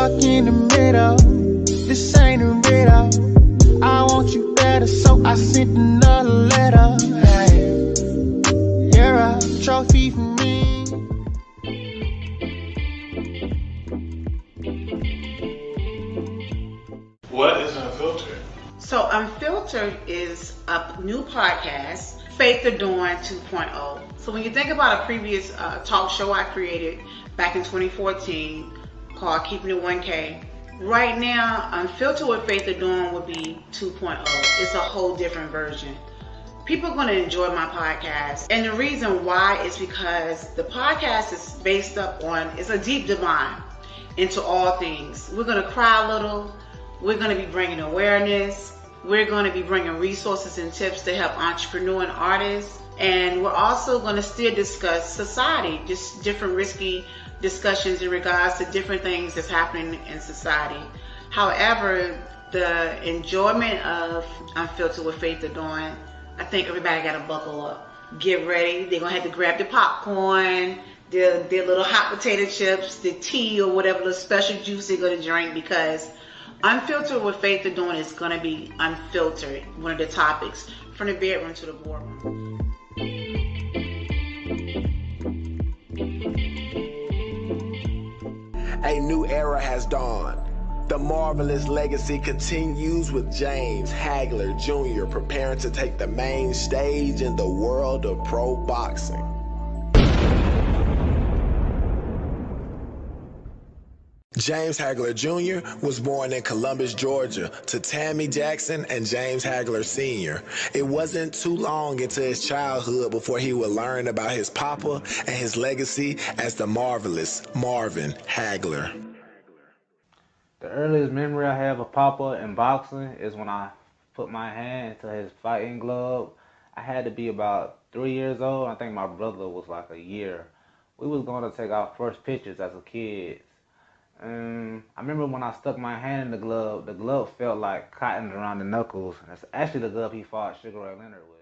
stuck in the middle. This ain't a riddle. I want you better, so I sent another letter. Hey, you're a trophy for me. What is Unfiltered? So Unfiltered is a new podcast, Faith Adorne 2.0. So when you think about a previous talk show I created back in 2014 called Keeping It 1K, right now Unfiltered with Faith Adorne would be 2.0. It's a whole different version. People are going to enjoy my podcast, and the reason why is because the podcast is based up on, it's a deep dive into all things. We're going to cry a little. We're going to be bringing awareness. We're going to be bringing resources and tips to help entrepreneurs and artists. And we're also going to still discuss society, just different risky discussions in regards to different things that's happening in society. However, the enjoyment of Unfiltered with Faith Adorne, I think everybody got to buckle up. Get ready. They're going to have to grab the popcorn, their little hot potato chips, the tea or whatever the special juice they're going to drink, because Unfiltered with Faith Adorne is going to be unfiltered, one of the topics, from the bedroom to the boardroom. A new era has dawned. The marvelous legacy continues with James Hagler Jr. preparing to take the main stage in the world of pro boxing. James Hagler Jr. was born in Columbus, Georgia, to Tammy Jackson and James Hagler Sr. It wasn't too long into his childhood before he would learn about his papa and his legacy as the marvelous Marvin Hagler. The earliest memory I have of Papa in boxing is when I put my hand into his fighting glove. I had to be about 3 years old. I think my brother was like a year. We was going to take our first pictures as a kid. I remember when I stuck my hand in the glove felt like cotton around the knuckles. That's actually the glove he fought Sugar Ray Leonard with.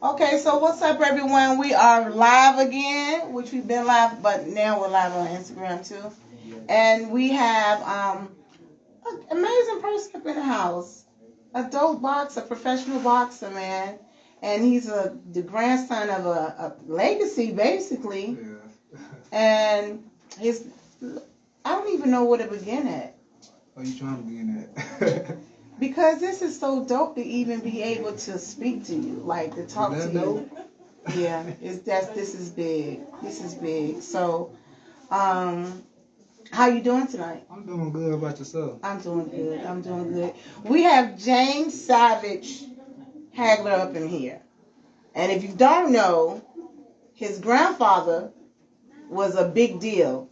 Okay, so what's up, everyone? We are live again, which we've been live, but now we're live on Instagram too. And we have an amazing person up in the house, a dope boxer, a professional boxer, man. And he's the grandson of a legacy, basically. Yeah. And I don't even know where to begin at. What are you trying to begin at? Because this is so dope to even be able to speak to you, like to talk to you. Yeah, this is big. This is big. So, how you doing tonight? I'm doing good. How about yourself? I'm doing good. I'm doing good. We have James Savage Hagler up in here, and if you don't know, his grandfather was a big deal,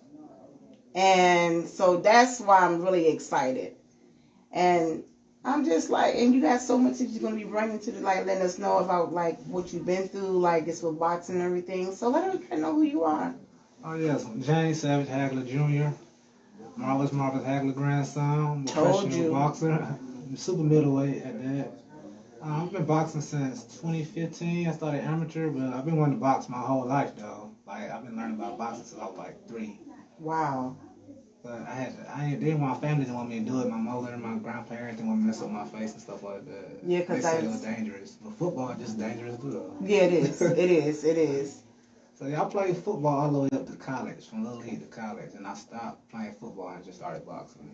and so that's why I'm really excited. And I'm just like, and you got so much that you're going to be bringing to the, like, letting us know about, like, what you've been through, like, it's with boxing and everything. So let us know who you are. Oh, yes. James Savage Hagler Jr., Marvelous Hagler grandson, professional boxer, super middleweight at that. I've been boxing since 2015. I started amateur, but I've been wanting to box my whole life, though. Like I've been learning about boxing since I was like 3. Wow. But my family didn't want me to do it. My mother and my grandparents didn't want me to mess up my face and stuff like that. Yeah, because they said it was dangerous. But football is just dangerous too, though. Yeah, it is. It is. It is. So yeah, I played football all the way up to college, from little league to college, and I stopped playing football and just started boxing.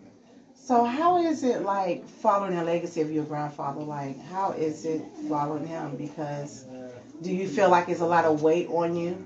So how is it like following the legacy of your grandfather? Like, how is it following him? Because do you feel like it's a lot of weight on you?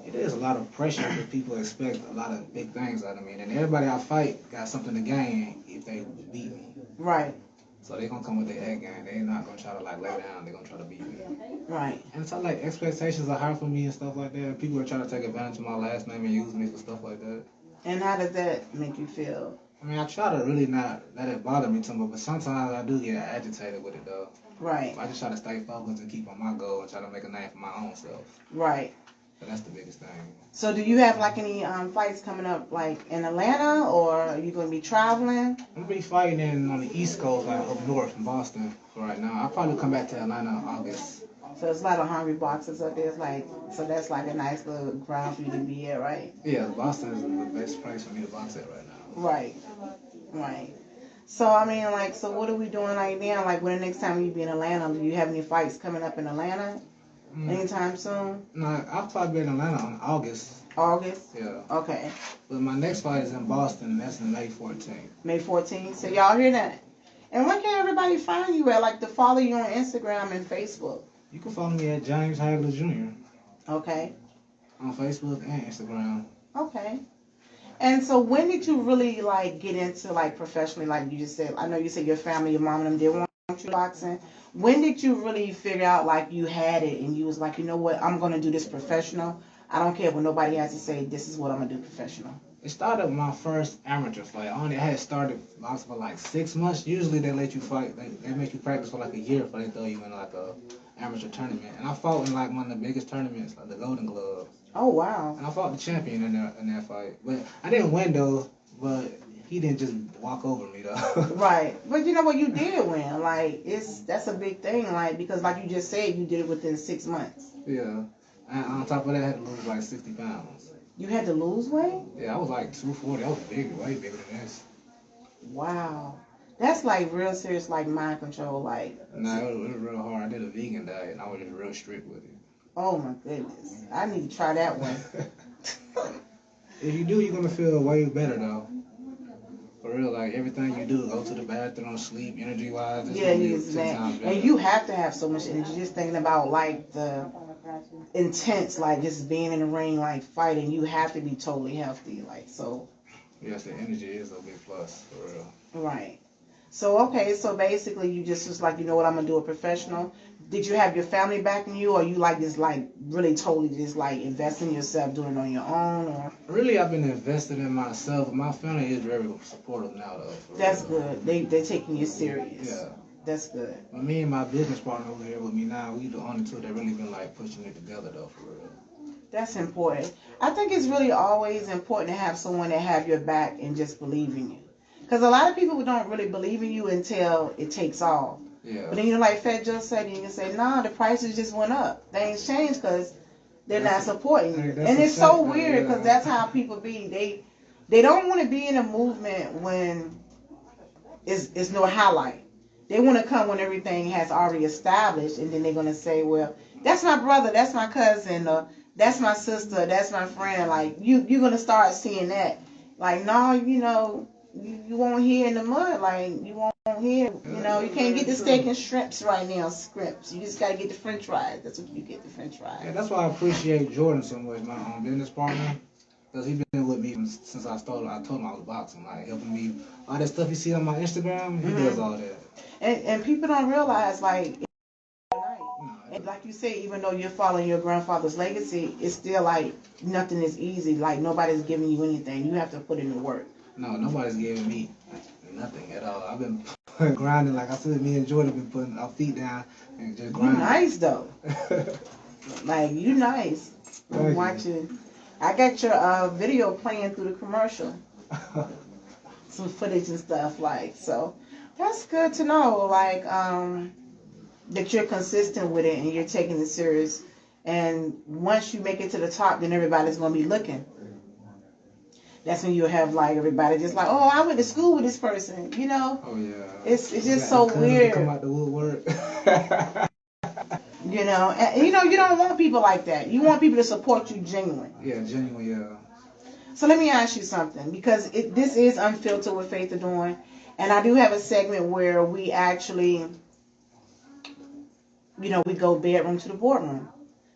It is a lot of pressure because people expect a lot of big things out of me. And everybody I fight got something to gain if they beat me. Right. So they're going to come with their head game. They're not going to try to like lay down. They're going to try to beat me. Right. And so like expectations are high for me and stuff like that. And people are trying to take advantage of my last name and use me for stuff like that. And how does that make you feel? I mean, I try to really not let it bother me too much, but sometimes I do get agitated with it though. Right. I just try to stay focused and keep on my goal and try to make a name for my own self. Right. So that's the biggest thing. So do you have like any fights coming up like in Atlanta, or are you going to be traveling? I'm going to be fighting on the East Coast, like up north in Boston for right now. I'll probably come back to Atlanta in August. So it's a lot of hungry boxers up there. It's like, so that's like a nice little ground for you to be at, right? Yeah, Boston is the best place for me to box at right now. Right. Right. So, I mean, like, so what are we doing like now? Like, when the next time you be in Atlanta, do you have any fights coming up in Atlanta anytime soon? No, I'll probably be in Atlanta in August. August? Yeah. Okay. But my next fight is in Boston, and that's in May 14th. May 14th? So y'all hear that? And where can everybody find you at? Like, to follow you on Instagram and Facebook? You can follow me at James Hagler Jr. Okay. On Facebook and Instagram. Okay. And so when did you really, like, get into, like, professionally, like you just said? I know you said your family, your mom and them didn't want you boxing. When did you really figure out, like, you had it and you was like, you know what, I'm going to do this professional. I don't care what nobody has to say. This is what I'm going to do professional. It started with my first amateur fight. I only had started boxing for like 6 months. Usually they let you fight, they make you practice for like a year before they throw you in like a amateur tournament. And I fought in like one of the biggest tournaments, like the Golden Glove. Oh, wow. And I fought the champion in that fight. But I didn't win though, but he didn't just walk over me though. Right. But you know what, you did win. Like, that's a big thing, like, because like you just said, you did it within 6 months. Yeah. And on top of that, I had to lose like 60 pounds. You had to lose weight? Yeah, I was like 240. I was big, way bigger than this. Wow. That's like real serious, like mind control, like. Nah, it was real hard. I did a vegan diet and I was just real strict with it. Oh my goodness. I need to try that one. If you do, you're going to feel way better though. For real, like everything you do, go to the bathroom, sleep, energy-wise. Yeah, he's man. And you have to have so much energy. Just thinking about like the intense, like just being in the ring, like fighting, you have to be totally healthy, like so. Yes, the energy is a big plus, for real. Right. So, okay, so basically you just was like, you know what, I'm going to do a professional. Did you have your family backing you, or you like just like really totally just like investing in yourself, doing it on your own, or? Really, I've been invested in myself. My family is very supportive now, though. That's good. They're taking you serious. Yeah. That's good. But me and my business partner over here with me now, we the only two that really been like pushing it together, though, for real. That's important. I think it's really always important to have someone that have your back and just believe in you. Because a lot of people don't really believe in you until it takes off. Yeah. But then, you know, like Fat Joe said, you can say, nah, the prices just went up. Things changed because they're not supporting you. And it's so weird because that's how people be. They don't want to be in a movement when it's no highlight. They want to come when everything has already established, and then they're going to say, well, that's my brother, that's my cousin, that's my sister, that's my friend. Like, you're going to start seeing that. Like, no, you know, you won't hear in the mud. Like, you won't hear, you know, you can't get the steak and shrimps right now, scrimps. You just got to get the french fries. That's what you get, the french fries. Yeah, that's why I appreciate Jordan so much, my business partner. Because he's been with me since I started. I told him I was boxing, like helping me. All that stuff you see on my Instagram, he does all that. And people don't realize, like, and like you say, even though you're following your grandfather's legacy, it's still like nothing is easy. Like, nobody's giving you anything. You have to put in the work. No, nobody's giving me nothing at all. I've been grinding, like I said, me and Jordan been putting our feet down and just grinding. You nice, though. Like, you nice. I'm watching. I got your video playing through the commercial. Some footage and stuff, like, so that's good to know, like, that you're consistent with it and you're taking it serious. And once you make it to the top, then everybody's gonna be looking. That's when you'll have like everybody just like, oh, I went to school with this person, you know. Oh yeah. It's just so weird. Come out the woodwork. You know, and you know you don't want people like that. You want people to support you genuine. Yeah, genuine. Yeah. So let me ask you something, because this is Unfiltered with Faith Adorne, and I do have a segment where we actually, you know, we go bedroom to the boardroom.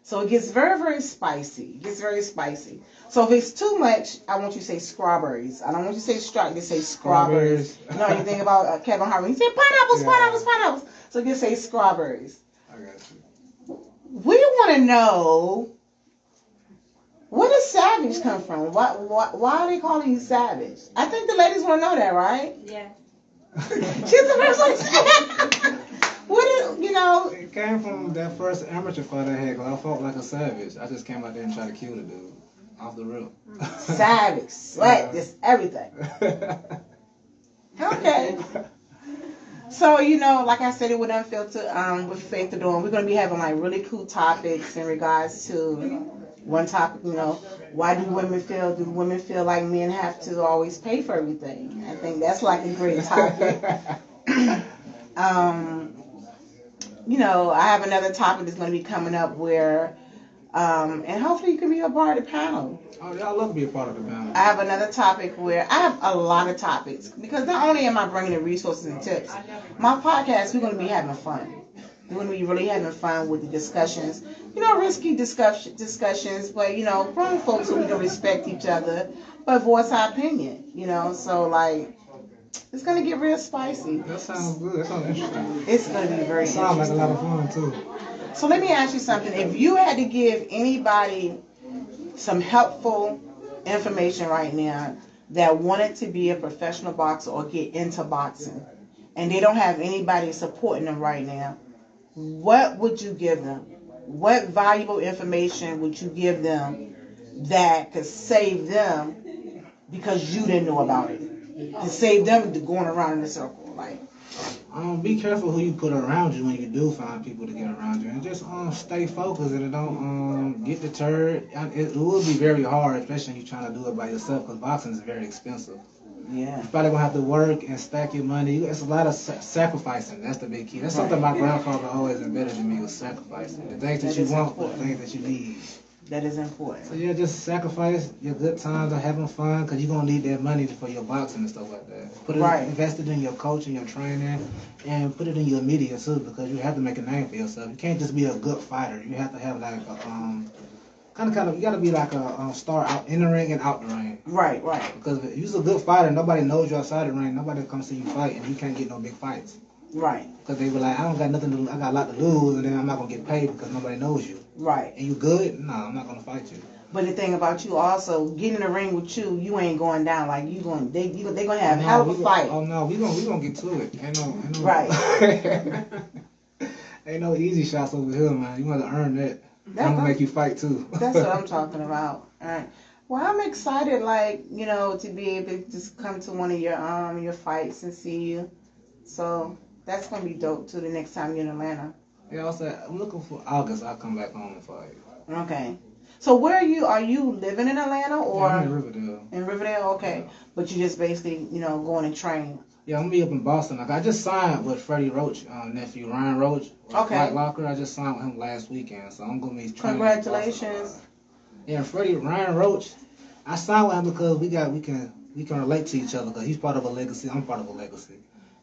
So it gets very, very spicy. It gets very spicy. So if it's too much, I want you to say strawberries. I don't want you to say strawberries. You say strawberries. You know, you think about Kevin Hart. He said pineapples, pineapples, pineapples. So you say strawberries. I got you. We want to know, where does savage come from? Why are they calling you savage? I think the ladies want to know that, right? Yeah. She's the first one to say. What is, you know? It came from that first amateur fight I had, because I fought like a savage. I just came out there and tried to kill the dude off the rip. Savage, sweat, just everything. Okay. So, you know, like I said, it would Unfiltered with Faith Adorne. We're going to be having like really cool topics in regards to one topic, you know, do women feel like men have to always pay for everything? I think that's like a great topic. You know, I have another topic that's going to be coming up where, and hopefully you can be a part of the panel. Oh, yeah, I'd love to be a part of the panel. I have another topic where I have a lot of topics, because not only am I bringing in resources and tips, my podcast, we're going to be having fun. We're going to be really having fun with the discussions. You know, risky discussions, but, you know, grown folks, so we can respect each other, but voice our opinion, you know. So, like, it's going to get real spicy. That sounds good. That sounds interesting. It's going to be very interesting. Sounds like a lot of fun, too. So let me ask you something. If you had to give anybody some helpful information right now that wanted to be a professional boxer or get into boxing, and they don't have anybody supporting them right now, what would you give them? What valuable information would you give them that could save them because you didn't know about it? To save them going around in a circle, like. Be careful who you put around you when you do find people to get around you, and just stay focused and don't get deterred. It will be very hard, especially when you're trying to do it by yourself, because boxing is very expensive. Yeah. You're probably gonna have to work and stack your money. It's a lot of sacrificing. That's the big key. That's something my grandfather always embedded in me, was sacrificing. The things that you want for the things that you need. That is important. So yeah, just sacrifice your good times of having fun, because you're going to need that money for your boxing and stuff like that. Put it, invest it in your coaching, your training, and put it in your media too, because you have to make a name for yourself. You can't just be a good fighter. You have to have like a, you got to be like a star out in the ring and out the ring. Right. Because if you're a good fighter, nobody knows you outside the ring. Nobody comes see you fight, and you can't get no big fights. Right. Because they be like, I don't got nothing to, I got a lot to lose, and then I'm not going to get paid because nobody knows you. Right. And you good? No, I'm not going to fight you. But the thing about you also, getting in the ring with you ain't going down. Like, they going to have hell of a fight. Oh, no, we gonna get to it. Ain't no. Right. Ain't no easy shots over here, man. You want to earn that. I'm going to make you fight, too. That's what I'm talking about. All right. Well, I'm excited, like, you know, to be able to just come to one of your fights and see you. So that's going to be dope, too, the next time you're in Atlanta. Yeah, I'm looking for August. I'll come back home and fight. Okay. So where are you? Are you living in Atlanta or? Yeah, I'm in Riverdale. In Riverdale, okay. Yeah. But you just basically, you know, going and train. Yeah, I'm gonna be up in Boston. Like I just signed with Freddie Roach, nephew Ryan Roach. Okay. Locker. I just signed with him last weekend, so I'm gonna be training. Congratulations. Yeah, Ryan Roach. I signed with him because we can relate to each other, because he's part of a legacy. I'm part of a legacy.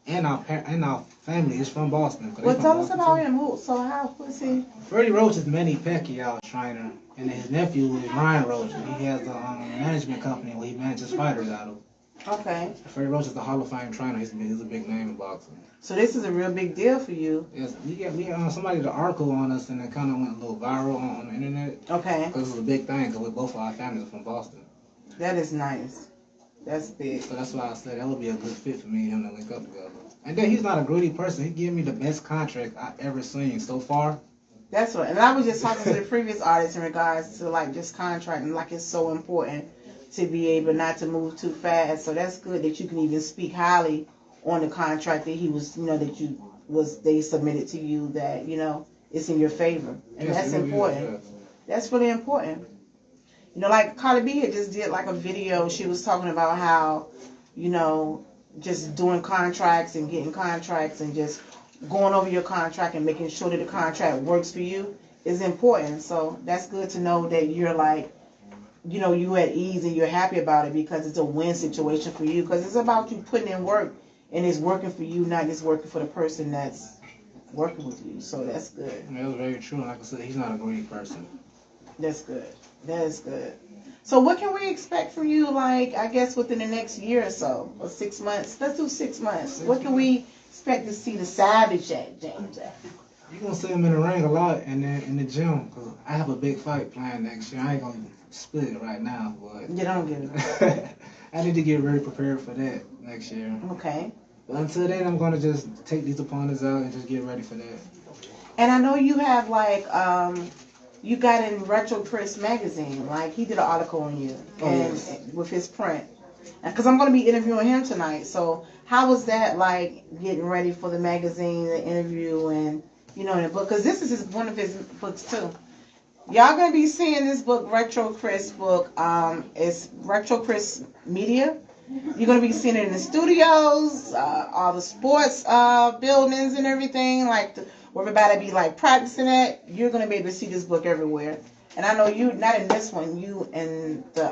And our family is from Boston. Well, tell us about him. Who is he? Freddie Roach is Manny Pacquiao's trainer, and his nephew is Ryan Roach. And he has a management company where he manages fighters out of. Okay. Freddie Roach is the Hall of Fame trainer. He's a big name in boxing. So this is a real big deal for you. Yes, we got somebody did an article on us, and it kind of went a little viral on the internet. Okay. Because it was a big thing, because both of our families are from Boston. That is nice. That's big. So that's why I said that would be a good fit for me and him to link up together. And then he's not a greedy person. He gave me the best contract I've ever seen so far. That's what. And I was just talking to the previous artist in regards to like just contracting. Like it's so important to be able not to move too fast. So that's good that you can even speak highly on the contract that he was, you know, they submitted to you, that, you know, it's in your favor. And yes, that's important. That's really important. You know, like Cardi B had just did like a video. She was talking about how, you know, just doing contracts and getting contracts and just going over your contract and making sure that the contract works for you is important. So that's good to know that you're like, you know, you at ease and you're happy about it because it's a win situation for you. Because it's about you putting in work and it's working for you, not just working for the person that's working with you. So that's good. Yeah, that was very true. Like I said, he's not a greedy person. That's good. That is good. So what can we expect from you, like, I guess within the next year or so, or 6 months? Let's do 6 months. What can we expect to see the Savage at, James at? You're going to see him in the ring a lot and then in the gym. Because I have a big fight planned next year. I ain't going to split it right now, but You don't get it. I need to get really prepared for that next year. Okay. But until then, I'm going to just take these opponents out and just get ready for that. And I know you have, like, you got in Retro Chris magazine. Like, he did an article on you Yes. with his print. Because I'm going to be interviewing him tonight. So how was that, like, getting ready for the magazine, the interview, and, you know, the book? Because this is one of his books, too. Y'all going to be seeing this book, Retro Chris book. It's Retro Chris Media. You're going to be seeing it in the studios, all the sports buildings and everything, like where everybody be like practicing at. You're going to be able to see this book everywhere. And I know you, not in this one, you and the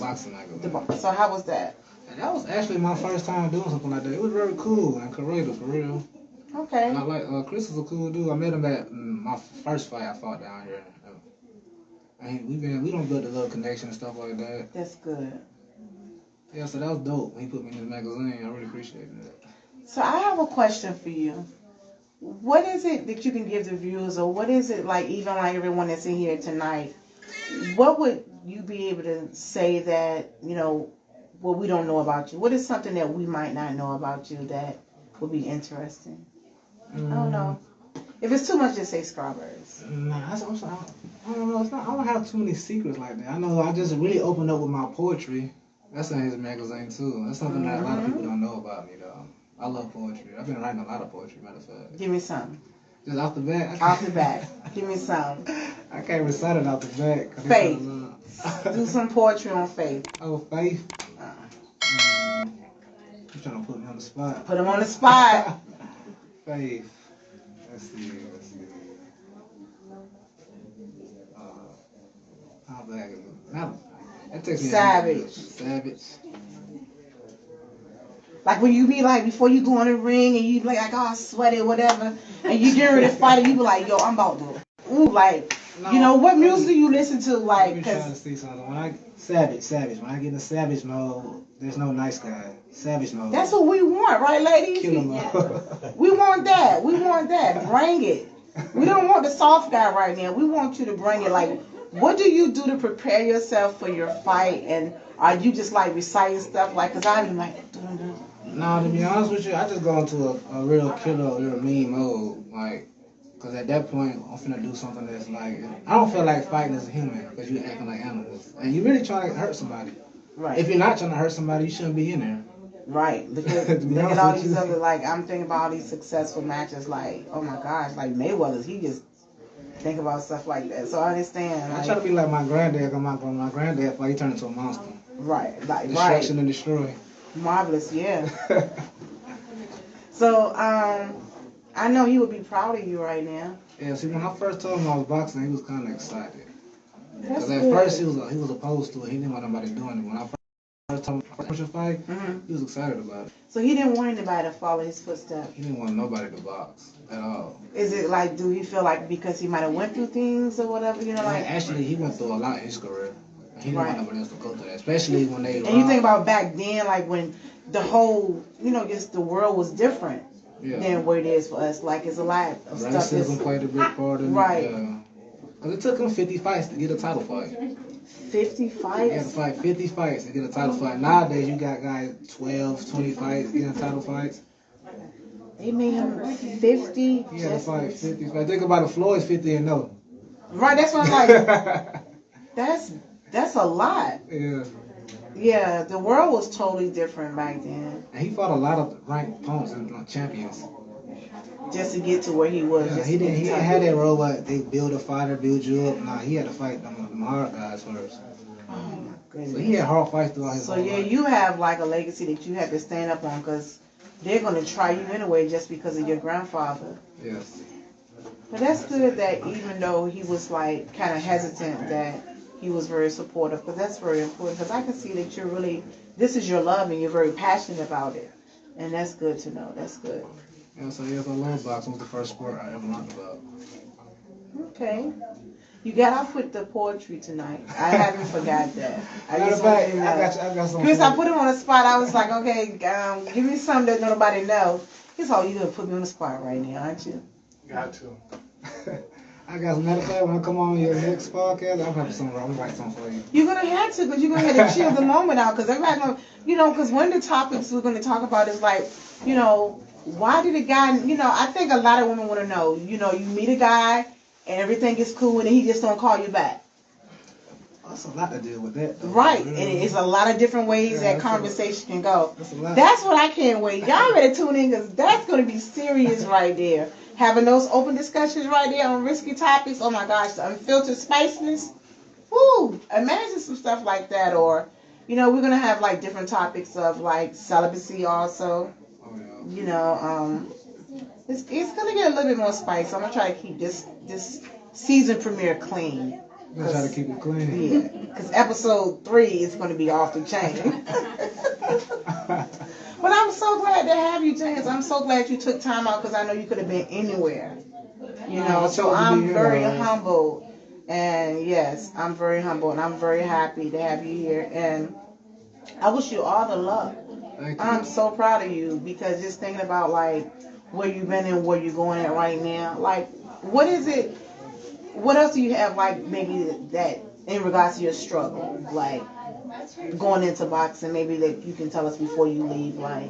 Boxing magazine. So how was that? And that was actually my first time doing something like that. It was very cool and creative, for real. Okay. And I like, Chris is a cool dude. I met him at my first fight I fought down here. And we don't build a little connection and stuff like that. That's good. Yeah, so that was dope when he put me in the magazine. I really appreciate that. So I have a question for you. What is it that you can give the viewers, or what is it like, even like everyone that's in here tonight, what would you be able to say that, you know, what we don't know about you? What is something that we might not know about you that would be interesting? I don't know. If it's too much, just say strawberries. Nah, I don't know. I don't have too many secrets like that. I know I just really opened up with my poetry. That's in his magazine too. That's something that a lot of people don't know about me though. I love poetry. I've been writing a lot of poetry, matter of fact. Give me some. Just off the bat? Off the bat. Give me some. I can't recite it off the bat. Faith. Do some poetry on Faith. Oh, Faith? You're trying to put me on the spot. Put him on the spot. Faith. Let's see. How bad is it? That takes me Savage. Like when you be like, before you go in the ring and you be like, oh, I sweat it, whatever, and you get ready to fight and you be like, yo, I'm about to, ooh, like, no, you know, what music do you listen to? Like, I'm trying to see something. Savage. When I get in Savage mode, there's no nice guy. Savage mode. That's what we want, right, ladies? Kill him. Yeah. We want that. Bring it. We don't want the soft guy right now. We want you to bring it. Like, what do you do to prepare yourself for your fight? And are you just like reciting stuff? Like, cause I'm like, doing this. No, to be honest with you, I just go into a real killer, real mean mode. Like, cause at that point, I'm finna do something that's like, I don't feel like fighting as a human, because you're acting like animals. And you're really trying to hurt somebody. Right. If you're not trying to hurt somebody, you shouldn't be in there. Right. Look at all these other, like, I'm thinking about all these successful matches, like, oh my gosh, like Mayweather's, he just think about stuff like that. So I understand. I try to be like my granddad, because my granddad, he turned into a monster. Right. Like, Destruction and destroy. Marvelous, yeah. So, I know he would be proud of you right now. Yeah, see, when I first told him I was boxing, he was kind of excited. That's Because at good. first he was opposed to it. He didn't want nobody doing it. When I first told him I fight, he was excited about it. So he didn't want anybody to follow his footsteps. He didn't want nobody to box at all. Is it like, do he feel like because he might have went through things or whatever, you know, like? Actually, he went through a lot in his career. He didn't want nobody else to go through that, especially when they. And you think about back then, like when the whole, you know, just the world was different than what it is for us. Like, it's a lot of stuff. Racism played a big part in it. Right. Because it took him 50 fights to get a title fight. 50 fights? He had to fight 50 fights to get a title fight. Nowadays, you got guys 12, 20 fights getting title fights. They made him 50. He had to fight 50 fights. Think about it, Floyd's 50-0. Right, that's what I'm like. That's a lot. Yeah. Yeah, the world was totally different back then. And he fought a lot of ranked opponents and champions. just to get to where he was. Yeah, just he to didn't. get He the didn't title. have that role where they build a fighter, build you up. Nah, he had to fight them hard guys first. Oh my goodness. So he had hard fights throughout his So whole yeah, life. you have like a legacy that you have to stand up on because they're gonna try you anyway just because of your grandfather. Yes. But that's good that even though he was like kind of hesitant, that he was very supportive because that's very important. Because I can see that you're really, this is your love and you're very passionate about it, and that's good to know. That's good. Yeah, so I love boxing. Was the first sport I ever learned about. Okay. You got off with the poetry tonight. I haven't forgot that. I Matter just of want fact, you to I know. got some. Chris, I put him on the spot. I was like, okay, give me something that nobody knows. He's all you gonna put me on the spot right now, aren't you? Got to. I got some. Matter of fact, when I come on your next podcast, I'll have something. I'm write something for you. You're gonna have to, because you're gonna have to chill the moment out, because everybody know, because one of the topics we're gonna talk about is like, why did a guy, I think a lot of women want to know, you meet a guy and everything is cool and then he just don't call you back. That's a lot to deal with that, though. Right, and it's a lot of different ways that that's conversation can go. That's a lot. That's what I can't wait. Y'all better tune in, because that's gonna be serious right there. Having those open discussions right there on risky topics. Oh my gosh, the unfiltered spiciness. Woo! Imagine some stuff like that, or we're gonna have like different topics of like celibacy also. Oh, yeah. It's gonna get a little bit more spice. I'm gonna try to keep this season premiere clean. I'm gonna try to keep it clean. Yeah, because episode 3 is gonna be off the chain. But I'm so glad to have you, James. I'm so glad you took time out, because I know you could have been anywhere. So I'm very humbled. And yes, I'm very humble, and I'm very happy to have you here. And I wish you all the luck. Thank you. I'm so proud of you, because just thinking about like where you've been and where you're going at right now. Like, what is it? What else do you have, like, maybe that in regards to your struggle, like going into boxing? Maybe that you can tell us before you leave, like.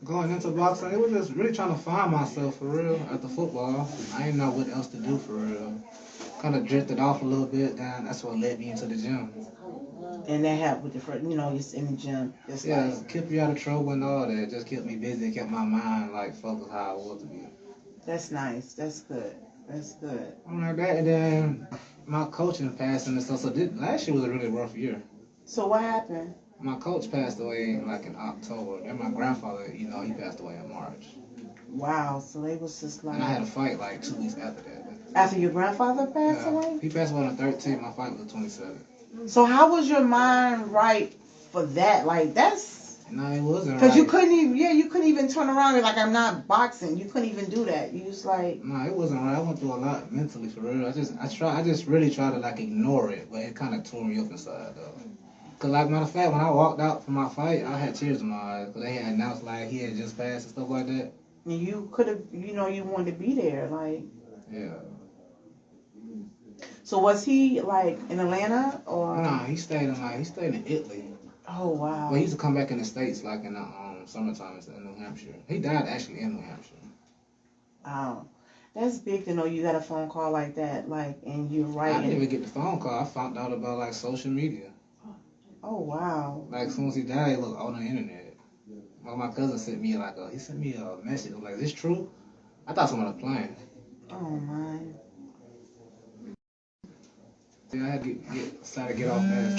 Going into boxing, it was just really trying to find myself for real after football. I didn't know what else to do for real. Kind of drifted off a little bit, and that's what led me into the gym. And that helped with the first, just in the gym. Just Yeah, like, kept you out of trouble and all that. Just kept me busy and kept my mind like focused how I want to be. that's nice. That's good. That's good. I'm like that, and then my coaching passing and stuff. So last year was a really rough year. So what happened? My coach passed away like in October, and my grandfather, he passed away in March. Wow. So they was just like. And I had a fight like 2 weeks after that. After your grandfather passed Yeah. away? He passed away on the 13th. My fight was the 27th. So how was your mind right for that? Like, that's. No, it wasn't. Because right. you couldn't even turn around and like, I'm not boxing. You couldn't even do that. You was like. No, it wasn't right. I went through a lot mentally for real. I just really tried to like ignore it, but it kind of tore me up inside though. Cause like matter of fact, when I walked out from my fight, I had tears in my eyes because they had announced like he had just passed and stuff like that. And you could have, you wanted to be there, like. Yeah. So was he like in Atlanta or? Nah, he stayed in Italy. Oh wow. Well, he used to come back in the States like in the summertime in New Hampshire. He died actually in New Hampshire. Wow. That's big to know you got a phone call like that, like, and you're right. I didn't even get the phone call. I found out about like social media. Oh wow. Like as soon as he died, he looked on the internet. Like my cousin sent me he sent me a message. I was like, is this true? I thought someone was playing. Oh my. Yeah, I had to get off fast.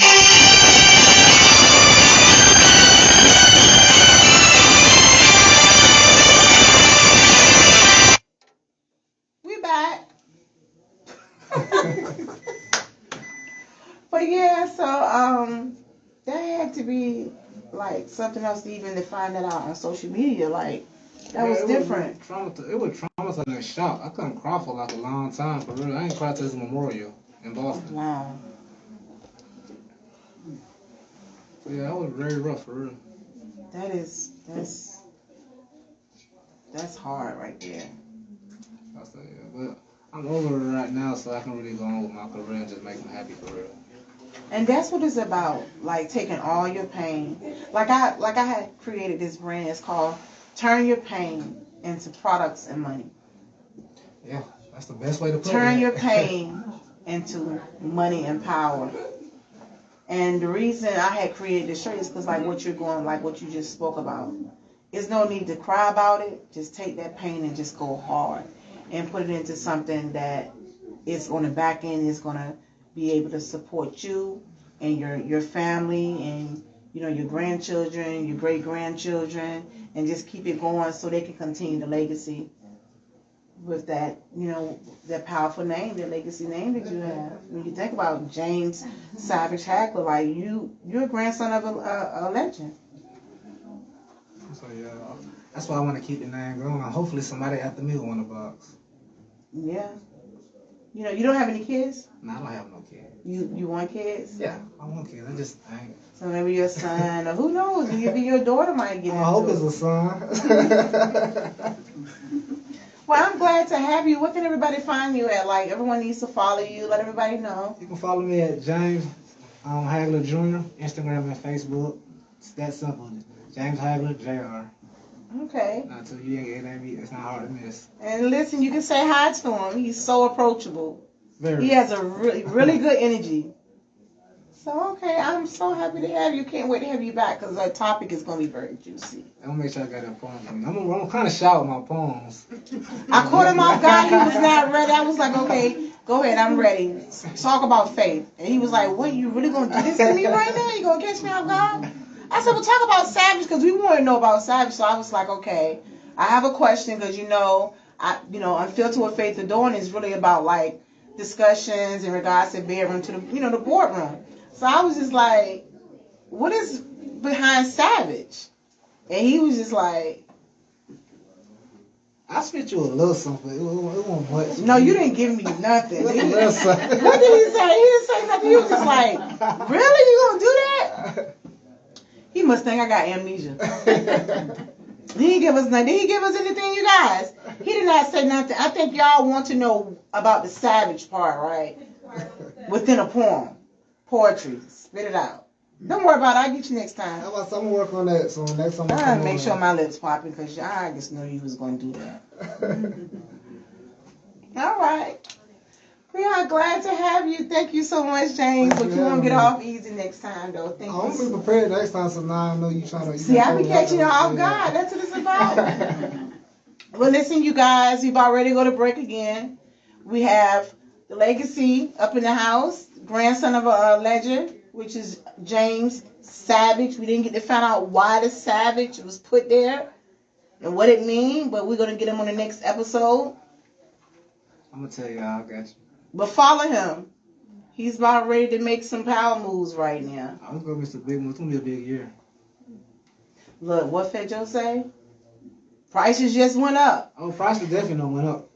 We back. But yeah, so that had to be like something else to even to find that out on social media. Like that was different. It was traumatizing and shock. I couldn't cry for like a long time for real. I ain't cried till his memorial in Boston. Wow. So yeah, that was very rough for real. That's hard right there. I say yeah, but I'm over it right now, so I can really go on with my career and just make them happy for real. And that's what it's about, like taking all your pain. Like I had created this brand. It's called Turn Your Pain into Products and Money. Yeah, that's the best way to put it. Turn your pain into money and power. And the reason I had created this shirt is because like what you're going, like what you just spoke about, there's no need to cry about it. Just take that pain and just go hard and put it into something that is on the back end is going to be able to support you and your family and your grandchildren, your great grandchildren, and just keep it going so they can continue the legacy with that that powerful name, that legacy name that you have. When you think about James Savage Hagler, like you're a grandson of a legend. So yeah, that's why I want to keep the name going. Hopefully somebody after me will want a box. Yeah. You don't have any kids? No, I don't have no kids. You want kids? Yeah, I want kids. I ain't. So maybe your son, or who knows? Maybe your daughter might get into it. I hope it's a son. Well, I'm glad to have you. What can everybody find you at? Like, everyone needs to follow you. Let everybody know. You can follow me at James Hagler Jr., Instagram and Facebook. It's that simple. James Hagler, Jr. Okay. Not till you ain't it's not hard to miss. And listen, you can say hi to him. He's so approachable. Very. He has a really good energy. So, okay, I'm so happy to have you. Can't wait to have you back because our topic is going to be very juicy. I'm going to make sure I got that poem. I'm kind of shy with my poems. I caught him off guard. He was not ready. I was like, okay, go ahead. I'm ready. Talk about faith. And he was like, what, you really going to do this to me right now? You going to catch me off guard? I said, well, talk about Savage because we want to know about Savage. So I was like, okay, I have a question because, Unfiltered with Faith Adorne is really about, like, discussions in regards to bedroom to the boardroom. So I was just like, what is behind Savage? And he was just like, I spit you a little something. It wasn't much. No, you didn't give me nothing. What did he say? He didn't say nothing. He was just like, really? You gonna do that? He must think I got amnesia. He didn't give us nothing. Did he give us anything, you guys? He did not say nothing. I think y'all want to know about the Savage part, right? Within a poem. Poetry. Spit it out. Don't worry about it. I'll get you next time. I'm going to work on that. So next time I make sure my lips popping because I just knew you was going to do that. All right. We are glad to have you. Thank you so much, James. But you won't get off easy next time, though. Thank you. I'm going to be prepared next time, so now I know you trying to... See, I be catching you off guard. That's what it's about. Well, listen, you guys. We've already go to break again. We have the legacy up in the house. Grandson of a legend, which is James Savage. We didn't get to find out why the Savage was put there and what it means, but we're going to get him on the next episode. I'm going to tell you, I got you. But follow him. He's about ready to make some power moves right now. I'm going to be some big moves. It's going to be a big year. Look, what Fed Joe say? Prices just went up. Oh, prices definitely don't went up.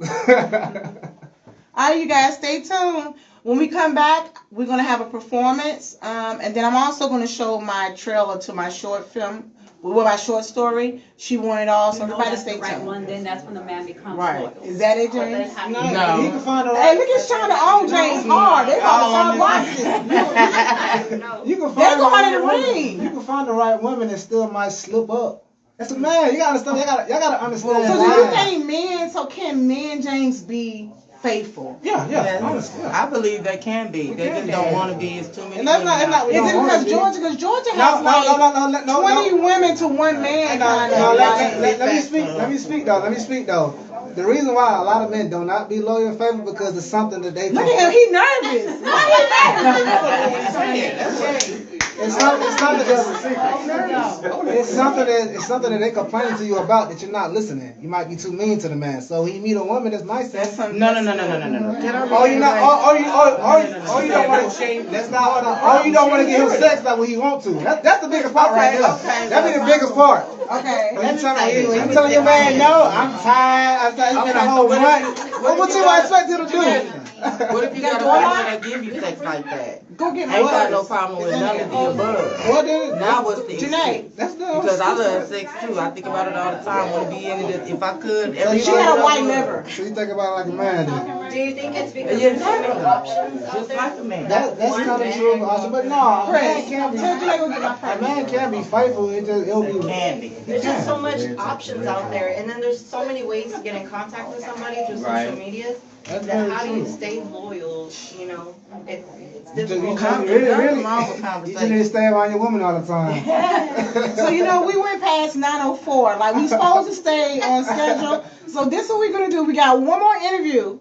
All right, you guys, stay tuned. When we come back, we're going to have a performance. And then I'm also going to show my trailer to my short film, with my short story. She won it all, so everybody stay tuned. Right one, then that's when the man becomes Right. loyal. Is that it, James? No. You can find the right... Hey, look at China on James hard. They about to start watching. You can find They're going the in the right ring. woman. You can find the right woman and still might slip up. That's a man. You gotta understand. Y'all gotta understand. So do you think men? So can men, James, be faithful? Yeah. Honestly, yeah. I believe they can be. They just don't want to be. It's too many. And that's women not. out We Is there. it don't because wanna be. Georgia? Because Georgia has No, 20 women to one man kind of. Let me speak though. The reason why a lot of men do not be loyal and faithful because it's something that they Look at him, he nervous. Why he nervous? It's something that they complain to you about that you're not listening. You might be too mean to the man. So he meet a woman that's nice. That's something. No. Oh, you don't want to. That's not. Oh, you don't want to get him sex like when you want to. That's the biggest part right there. Okay. That be the biggest part. Okay. When you telling your man, no, I'm tired. It's been a whole month. What you expect him to do? What if you got a woman that give you sex like that? Go get I ain't got my no problem with none of the above. What is it? Now what's the Janae. excuse? That's the. Because I love sex too. I think about it all the time. Want to be in it if I could. Every She day had a I white would. liver. So you think about it like a man then? Do you think it's because Yeah, there's so many options out Just there? like a man. That's kind of true, also, but no, a man can't be. Tell Janae go get my A phone. man can't be faithful. It'll be Candy. There's just so much options out there, and then there's so many ways to get in contact with somebody through social media. That's That very how do you true. stay loyal? You know, it's You difficult. just There's really, nothing really, wrong with you just need conversation. to stay around your woman all the time. So, you know, we went past 9:04. Like, we supposed to stay on schedule. So, this is what we're going to do. We got one more interview.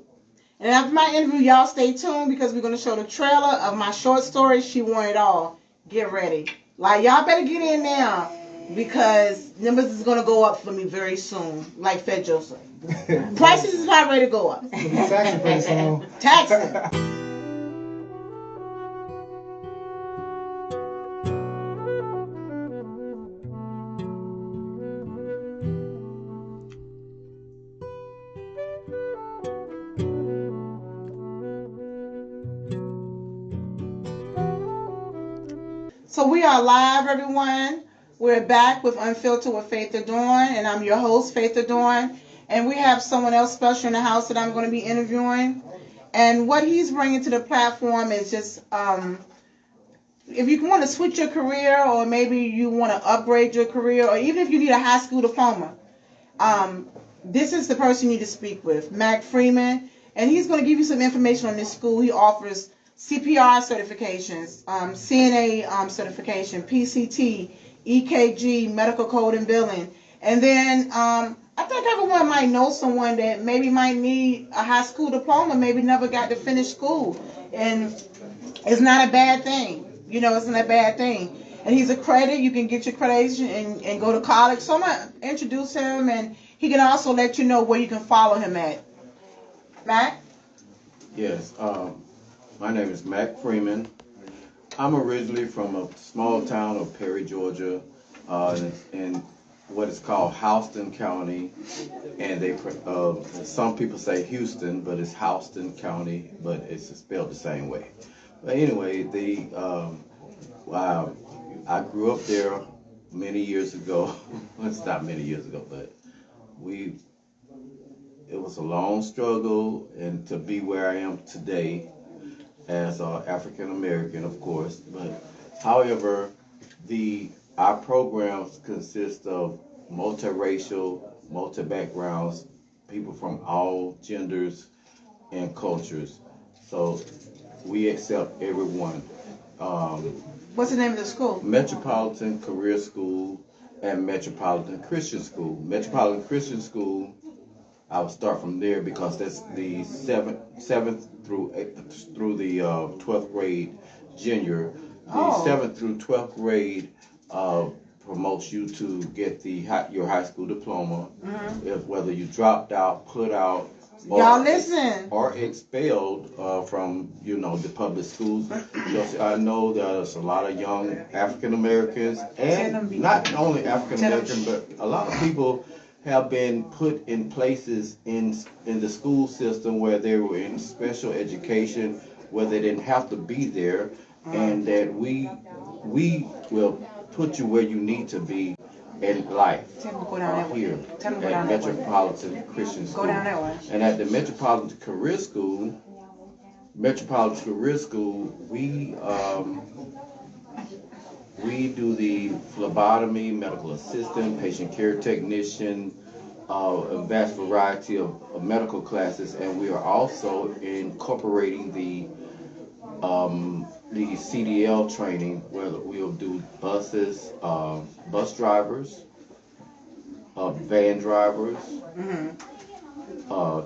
And after my interview, y'all stay tuned because we're going to show the trailer of my short story, She Want It All. Get ready. Like, y'all better get in now because numbers is going to go up for me very soon, like Fed Joseph. Prices is about ready to go up. It'll be taxing pretty soon. Taxing. So we are live, everyone. We're back with Unfiltered with Faith Adorne, and I'm your host, Faith Adorne. And we have someone else special in the house that I'm going to be interviewing. And what he's bringing to the platform is just, if you want to switch your career, or maybe you want to upgrade your career, or even if you need a high school diploma, this is the person you need to speak with, MACK FREEMAN. And he's going to give you some information on this school. He offers CPR certifications, CNA certification, PCT, EKG, medical code and billing. And then I think everyone might know someone that maybe might need a high school diploma, maybe never got to finish school. And it's not a bad thing. You know, it's not a bad thing. And he's accredited. You can get your accreditation and go to college. So I'm going to introduce him, and he can also let you know where you can follow him at. Mac? Yes, my name is Mack FREEMAN. I'm originally from a small town of Perry, Georgia, in what is called Houston County, and some people say Houston, but it's Houston County, but it's spelled the same way. But anyway, I grew up there many years ago. It's not many years ago, but it was a long struggle, and to be where I am today as African American, of course. But however, our programs consist of multiracial, multi-backgrounds, people from all genders and cultures. So we accept everyone. What's the name of the school? Metropolitan Career School and Metropolitan Christian School. Metropolitan Christian School, I will start from there because that's the 7th through the 12th grade junior. The 7th through 12th grade promotes you to get your high school diploma. Whether you dropped out, put out, y'all listen, or expelled from the public schools. Because I know there's a lot of young African Americans, and not only African American, but a lot of people have been put in places in the school system where they were in special education, where they didn't have to be there, and that we will put you where you need to be in life here at Metropolitan Christian School. And at the Metropolitan Career School, we do the phlebotomy, medical assistant, patient care technician, a vast variety of medical classes, and we are also incorporating the CDL training, where we'll do buses, bus drivers, van drivers,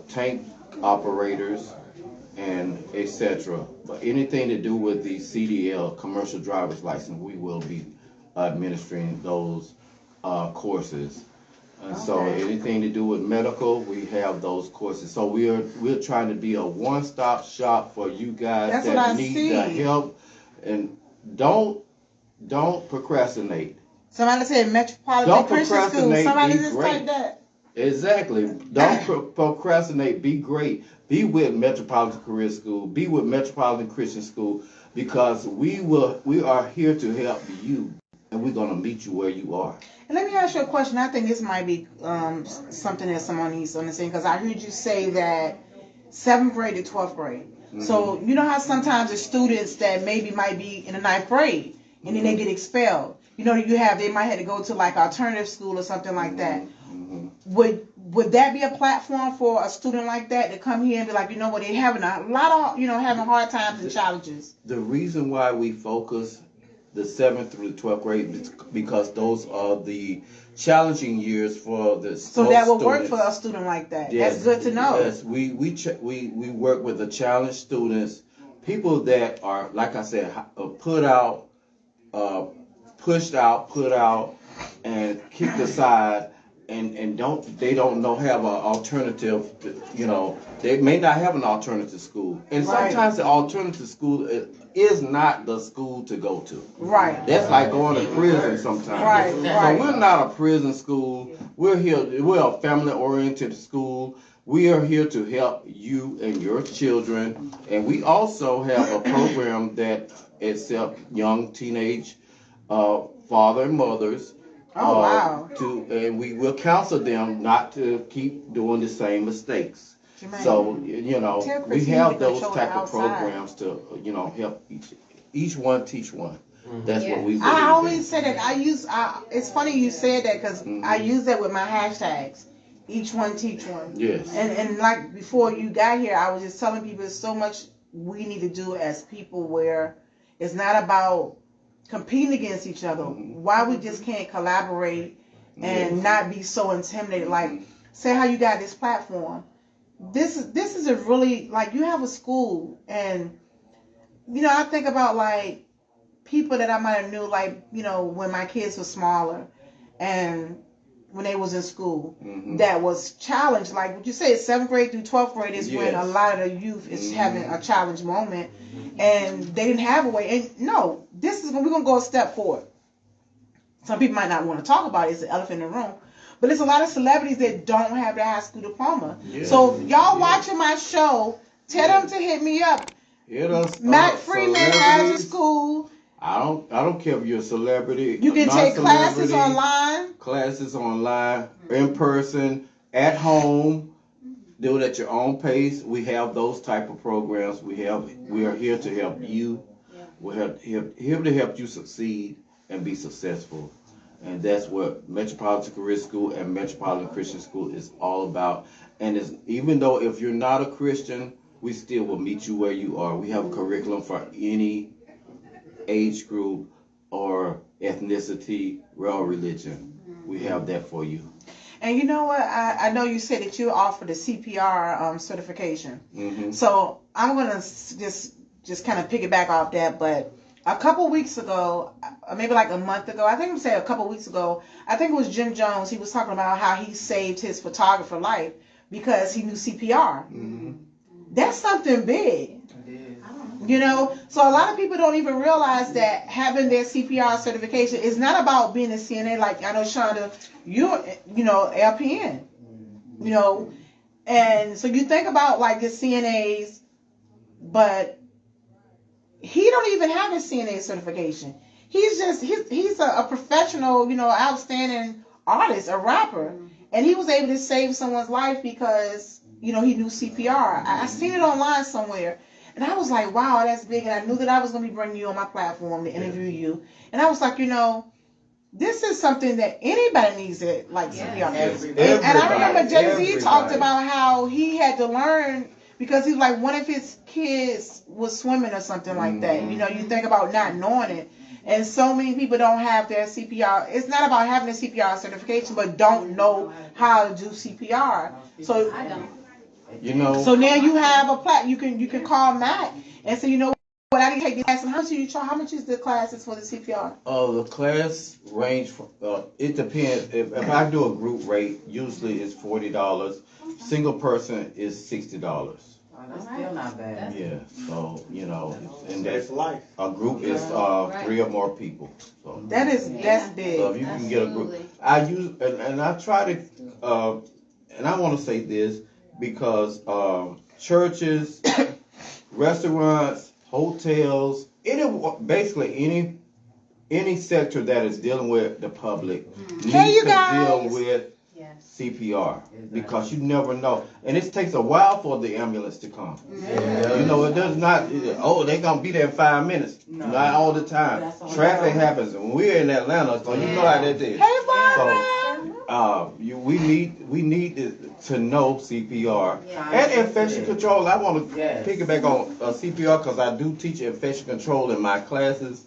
tank operators, and etc. But anything to do with the CDL, commercial driver's license, we will be administering those courses. And so anything to do with medical, we have those courses. So we're trying to be a one-stop shop for you guys that need the help. And don't procrastinate. Somebody said Metropolitan Christian School. Somebody just typed that. Exactly. Don't procrastinate. Be great. Be with Metropolitan Career School. Be with Metropolitan Christian School, because we are here to help you, and we're gonna meet you where you are. And let me ask you a question. I think this might be something that someone needs to understand, because I heard you say that 7th grade to 12th grade. So you know how sometimes there's students that maybe might be in the 9th grade and then they get expelled. You know, they might have to go to like alternative school or something like that. would that be a platform for a student like that to come here and be like, you know what, they're having a lot of, having hard times and challenges? The reason why we focus the 7th through the 12th grade is because those are the challenging years for the So that will work for a student like that. Yes, that's good to know. Yes, we work with the challenged students, people that are, like I said, pushed out, and kicked aside, and they don't have an alternative. They may not have an alternative school, and sometimes the alternative school is not the school to go to. Right. That's like going to prison sometimes. Right. So we're not a prison school. We're a family-oriented school. We are here to help you and your children, and we also have a program that accepts young teenage father and mothers. Wow. And we will counsel them not to keep doing the same mistakes. Jermaine, so we have those type of programs to help each one teach one. That's what we do. I always say that it's funny you said that because I use that with my hashtags. Each one teach one. Yes. And like before you got here, I was just telling people there's so much we need to do as people where it's not about competing against each other. Why we just can't collaborate and not be so intimidated? Like, say how you got this platform. This is a really, like, you have a school, and I think about like people that I might have knew, like, when my kids were smaller and when they was in school, that was challenged. Like what you say, 7th grade through 12th grade is when a lot of the youth is having a challenge moment, and they didn't have a way. And no, this is when we're gonna go a step forward. Some people might not want to talk about it; it's the elephant in the room. But there's a lot of celebrities that don't have their high school diploma. So if y'all watching my show, tell them to hit me up. Matt Freeman has a school. I don't care if you're a celebrity. You can take classes online. Classes online, in person, at home. Do it at your own pace. We have those type of programs. We are here to help you. We're here to help you succeed and be successful. And that's what Metropolitan Career School and Metropolitan Christian School is all about. And even though if you're not a Christian, we still will meet you where you are. We have a curriculum for any age group or ethnicity or religion. We have that for you. And you know what? I know you said that you offer the CPR certification. So I'm going to just kind of piggyback off that. But a couple weeks ago, maybe like a month ago, I think I'm saying a couple weeks ago, I think it was Jim Jones. He was talking about how he saved his photographer life because he knew CPR. That's something big. So a lot of people don't even realize that having their CPR certification is not about being a CNA. Like I know Shonda, you're LPN, and so you think about like the CNAs, but he don't even have his CNA certification. He's a professional, outstanding artist, a rapper, and he was able to save someone's life because he knew CPR. I seen it online somewhere. And I was like, wow, that's big. And I knew that I was going to be bringing you on my platform to interview you. And I was like, this is something that anybody needs to, like, CPR. And I remember Jay-Z talked about how he had to learn because he was like, one of his kids was swimming or something like that. You think about not knowing it. And so many people don't have their CPR. It's not about having a CPR certification, but don't know how to do CPR. So I don't. So now you have a you can call Matt and say, what, I didn't take the class. And how much do you charge? How much is the classes for the CPR? The class range from it depends. If I do a group rate, usually it's $40. Single person is $60. That's still not bad. Yeah. So and that's life. A group is 3 or more people. So that's big. So if you can get a group, I use and I try to and I want to say this. Because churches, restaurants, hotels, basically any sector that is dealing with the public needs to deal with CPR because you never know, and it takes a while for the ambulance to come. It does not. They're gonna be there in 5 minutes. Not all the time. Traffic happens, and we're in Atlanta, so you know how that is. Hey, Barbara. So you we need to know CPR and infection control. I want to piggyback on CPR because I do teach infection control in my classes.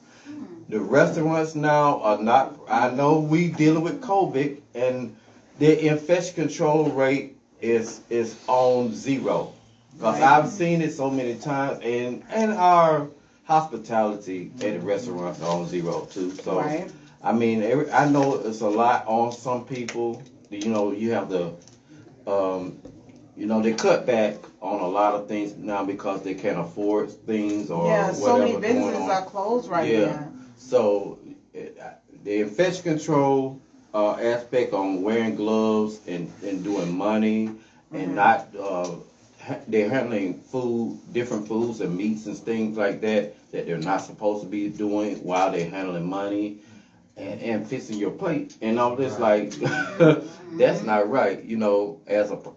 The restaurants now are not. I know we dealing with COVID, and the infection control rate is on zero. Because I've seen it so many times, and our hospitality at the restaurants are on zero too. So I mean, I know it's a lot on some people. You know, you have the, you know, they cut back on a lot of things now because they can't afford things or whatever. So many businesses are closed right now. So the infection control aspect on wearing gloves and doing money and not they're handling food, different foods and meats and things like that they're not supposed to be doing while they're handling money and fixing your plate and all this like that's not right. You know,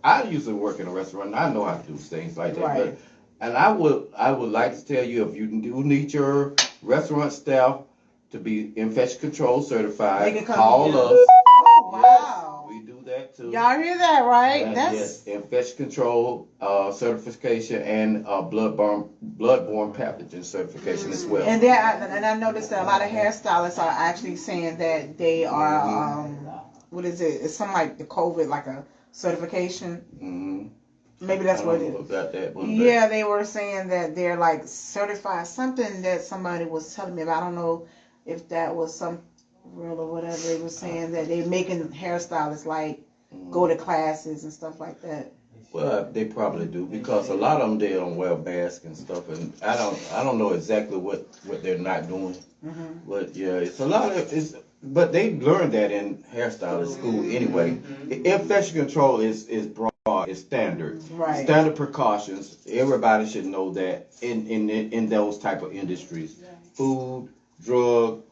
I usually work in a restaurant. I know how to do things like that. But, and I would like to tell you, if you do need your restaurant staff to be infection control certified, call us. Oh, wow. Yes, we do that too. Y'all hear that, right? Yes, infection control certification and bloodborne pathogen certification as well. And I noticed that a lot of hairstylists are actually saying that they are, what is it? It's something like the COVID, like a certification. Maybe that's what it is. Yeah, they were saying that they're like certified. Something that somebody was telling me about. I don't know if that was some real or whatever. They were saying that they're making hairstylists like go to classes and stuff like that. Well, they probably do because a lot of them they don't wear masks and stuff, and I don't know exactly what they're not doing. But yeah, it's a lot of but they learned that in hairstylist school anyway. Infection control is broad. It's standard. Standard precautions. Everybody should know that in those type of industries. Food, drug,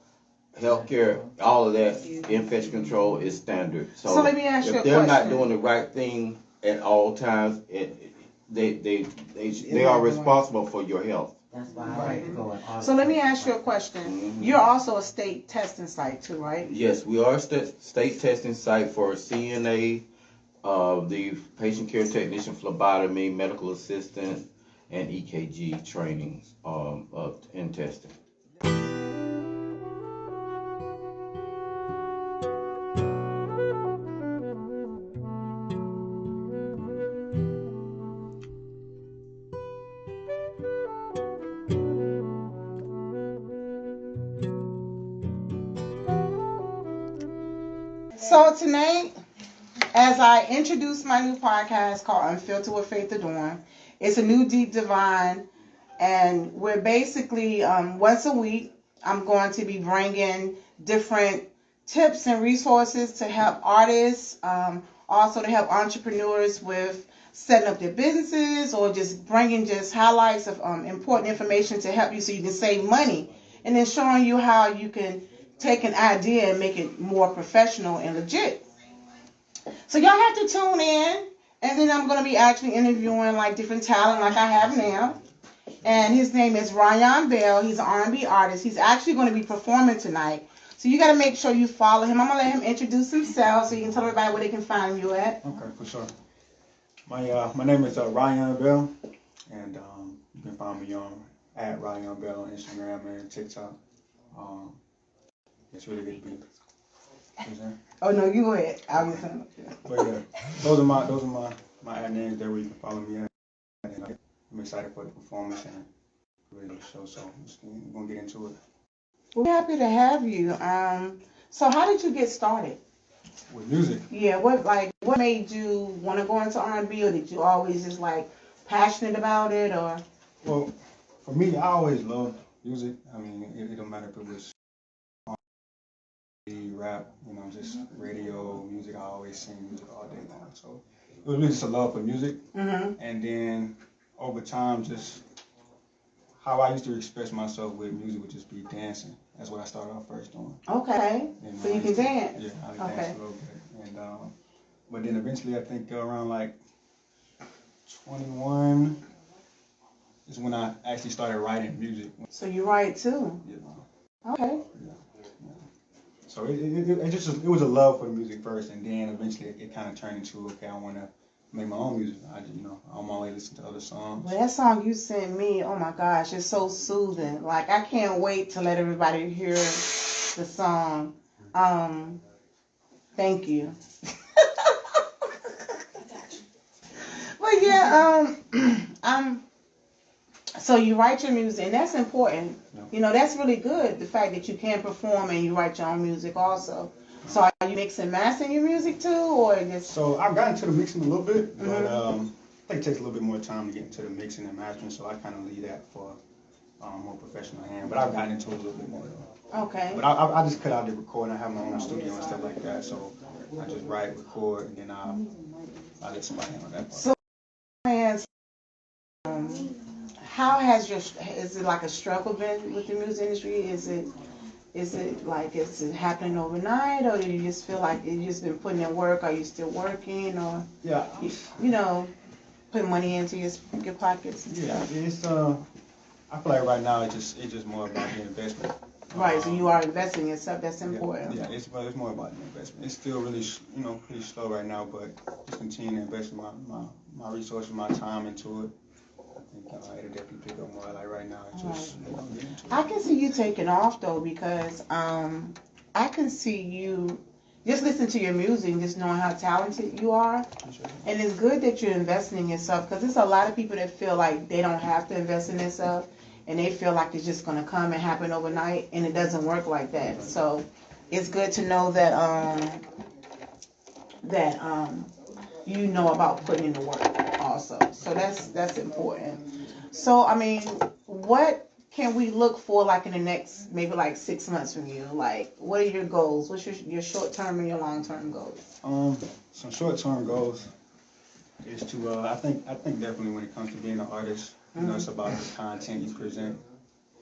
healthcare, all of that, infection control is standard. So let me ask you a question. If they're not doing the right thing at all times, they are responsible for your health. That's why I like to go in. So let me ask you a question. You're also a state testing site too, right? Yes, we are a state testing site for CNA, the patient care technician, phlebotomy, medical assistant, and EKG trainings and testing. So tonight, as I introduce my new podcast called Unfiltered with Faith Adorne, it's a new deep divine, and we're basically once a week I'm going to be bringing different tips and resources to help artists, also to help entrepreneurs with setting up their businesses, or just bringing just highlights of important information to help you so you can save money, and then showing you how you can take an idea and make it more professional and legit. So y'all have to tune in, and then I'm going to be actually interviewing like different talent like I have now. And his name is Ryan Bell. He's an R&B artist. He's actually going to be performing tonight. So you got to make sure you follow him. I'm going to let him introduce himself so you can tell everybody where they can find you at. Okay, for sure. My name is Ryan Bell, and you can find me on at Ryan Bell on Instagram and TikTok. It's really good to be. Oh no, you go ahead. I'll get some. But yeah, those are my ad names there where you can follow me at. And I'm excited for the performance and really the show, so we're gonna get into it. We're happy to have you. So how did you get started? With music? Yeah, what made you want to go into R&B, or did you always just like passionate about it, or? Well, for me, I always loved music. I mean, it don't matter if it was rap, just radio music. I always sing music all day long. So it was really just a love for music. And then over time, just how I used to express myself with music would just be dancing. That's what I started off first doing. Okay. So you can dance. Yeah, I can dance a little bit. And but then eventually, I think around like 21 is when I actually started writing music. So you write too? Yeah. Okay. Yeah. So it was a love for the music first, and then eventually it kind of turned into, okay, I want to make my own music. I'm always listening to other songs. Well, that song you sent me, oh my gosh, it's so soothing. Like, I can't wait to let everybody hear the song. Thank you. But yeah, so you write your music, and that's important. Yeah. That's really good, the fact that you can perform and you write your own music also. So are you mixing and mastering your music too, or just? So I've gotten into the mixing a little bit, but I think it takes a little bit more time to get into the mixing and mastering, so I kind of leave that for more professional hand. But I've gotten into it a little bit more though. Okay. But I just cut out the recording. I have my own studio and stuff like that, so I just write, record, and then I let somebody handle that part. So, how has is it like a struggle been with the music industry? Is it happening overnight, or do you just feel like you've just been putting in work? Are you still working, or putting money into your pockets? And stuff? It's I feel like right now it's just more about the investment. Right, so you are investing in stuff that's important. Yeah, it's more about the investment. It's still really pretty slow right now, but just continue to invest my resources, my time into it. I think it'll definitely pick up more. Like right now, it's just getting into it. I can see you taking off though, because I can see you just listening to your music and just knowing how talented you are. And it's good that you're investing in yourself, because there's a lot of people that feel like they don't have to invest in themselves, and they feel like it's just going to come and happen overnight, and it doesn't work like that. So it's good to know that you know about putting in the work also. So that's important. So I mean, what can we look for like in the next maybe like 6 months from you? Like, what are your goals? What's your short term and your long term goals? Some short term goals is to I think definitely when it comes to being an artist, it's about the content you present.